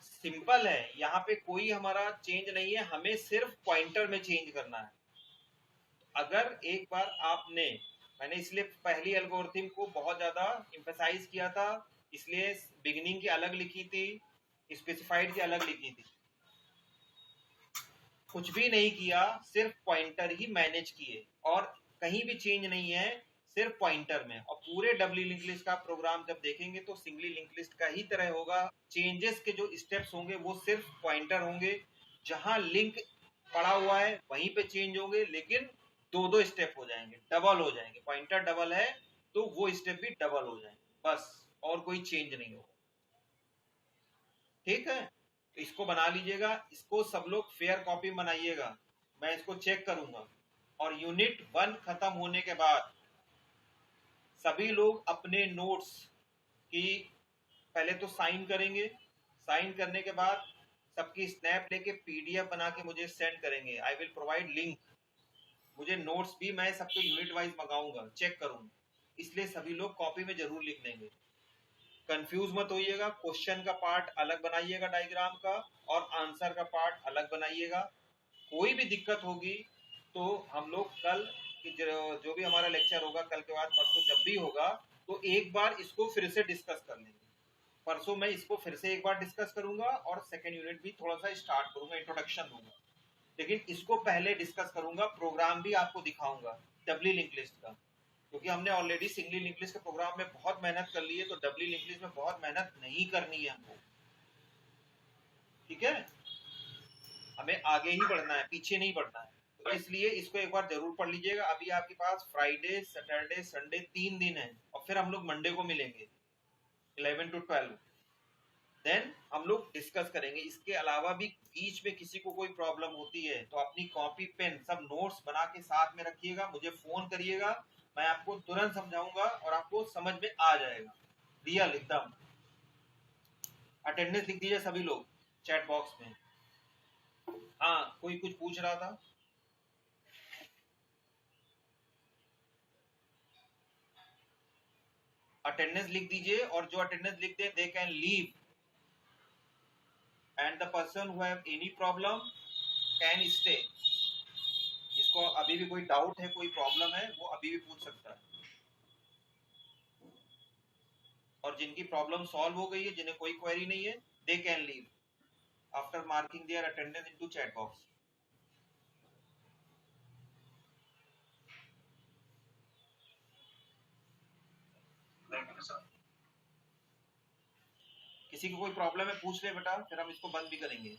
[SPEAKER 2] सिंपल है, यहाँ पे कोई हमारा चेंज नहीं है, हमें सिर्फ पॉइंटर में चेंज करना है। अगर एक बार आपने मैंने इसलिए पहली एल्गोरिथम को बहुत ज्यादा एम्फसाइज किया था, इसलिए बिगिनिंग की अलग लिखी थी, स्पेसिफाइड की अलग लिखी थी। कुछ भी नहीं किया, सिर्फ पॉइंटर ही मैनेज किए और कहीं भी चेंज नहीं है, सिर्फ पॉइंटर में। और पूरे डबली लिंक लिस्ट का प्रोग्राम जब देखेंगे तो सिंगली लिंक लिस्ट का ही तरह होगा। चेंजेस के जो स्टेप्स होंगे वो सिर्फ पॉइंटर होंगे, जहां लिंक पड़ा हुआ है वहीं पे चेंज होंगे, लेकिन दो स्टेप हो जाएंगे, डबल हो जाएंगे। पॉइंटर डबल है तो वो स्टेप भी डबल हो जाएंगे, बस, और कोई चेंज नहीं होगा। ठीक है, तो इसको बना लीजिएगा, इसको सब लोग फेयर कॉपी बनाइएगा, मैं इसको चेक करूंगा। और यूनिट 1 खत्म होने के बाद सभी लोग अपने नोट्स की पहले तो साइन करेंगे, साइन करने के बाद सबकी स्नैप लेके पीडीएफ बना के मुझे सेंड करेंगे। I will provide link. मुझे नोट्स भी मैं सबके यूनिट वाइज मंगाऊंगा, चेक करूंगा, इसलिए सभी लोग कॉपी में जरूर लिख लेंगे। कंफ्यूज मत होइएगा, क्वेश्चन का पार्ट अलग बनाइएगा डायग्राम का, और आंसर का पार्ट अलग बनाइएगा। कोई भी दिक्कत होगी तो हम लोग कल जो भी हमारा लेक्चर होगा, कल के बाद परसों जब भी होगा, तो एक बार इसको फिर से डिस्कस कर लेंगे। परसों मैं इसको फिर से एक बार डिस्कस करूंगा और सेकेंड यूनिट भी थोड़ा सा स्टार्ट करूंगा, इंट्रोडक्शन दूंगा, लेकिन इसको पहले डिस्कस करूंगा। प्रोग्राम भी आपको दिखाऊंगा डबली लिंक लिस्ट का, क्योंकि हमने ऑलरेडी सिंगली लिंक लिस्ट के प्रोग्राम में बहुत मेहनत कर ली है, तो डबली लिंक लिस्ट में बहुत मेहनत नहीं करनी है हमको। ठीक है, हमें आगे ही बढ़ना है, पीछे नहीं बढ़ना है। तो इसलिए इसको एक बार जरूर पढ़ लीजिएगा। अभी आपके पास फ्राइडे, सैटरडे, संडे 3 दिन है, और फिर हम लोग मंडे को मिलेंगे 11 to 12। देन हम लोग डिस्कस करेंगे। इसके अलावा भी बीच में किसी को कोई प्रॉब्लम होती है तो अपनी कॉपी पेन सब नोट्स बना के साथ में रखिएगा, मुझे फोन करिएगा, मैं आपको तुरंत समझाऊंगा और आपको समझ में आ जाएगा, रियल एकदम। अटेंडेंस लिख दीजिए सभी लोग चैट बॉक्स में। हाँ, कोई कुछ पूछ रहा था? अटेंडेंस लिख दीजिए, और जो अटेंडेंस लिख दे दे can leave, and the person who have any problem can stay. जिसको अभी भी कोई डाउट है, कोई प्रॉब्लम है, वो अभी भी पूछ सकता है। और जिनकी प्रॉब्लम सॉल्व हो गई है, जिन्हें कोई क्वेरी नहीं है, they can leave after marking their attendance into chat box. किसी को कोई प्रॉब्लम है पूछ ले बेटा, फिर हम इसको बंद भी करेंगे।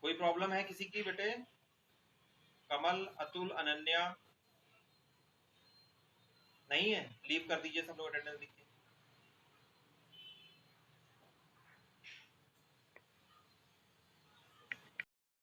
[SPEAKER 2] कोई प्रॉब्लम है किसी की बेटे? कमल, अतुल, अनन्या? नहीं है, लीव कर दीजिए सब लोग अटेंडेंस लिख के।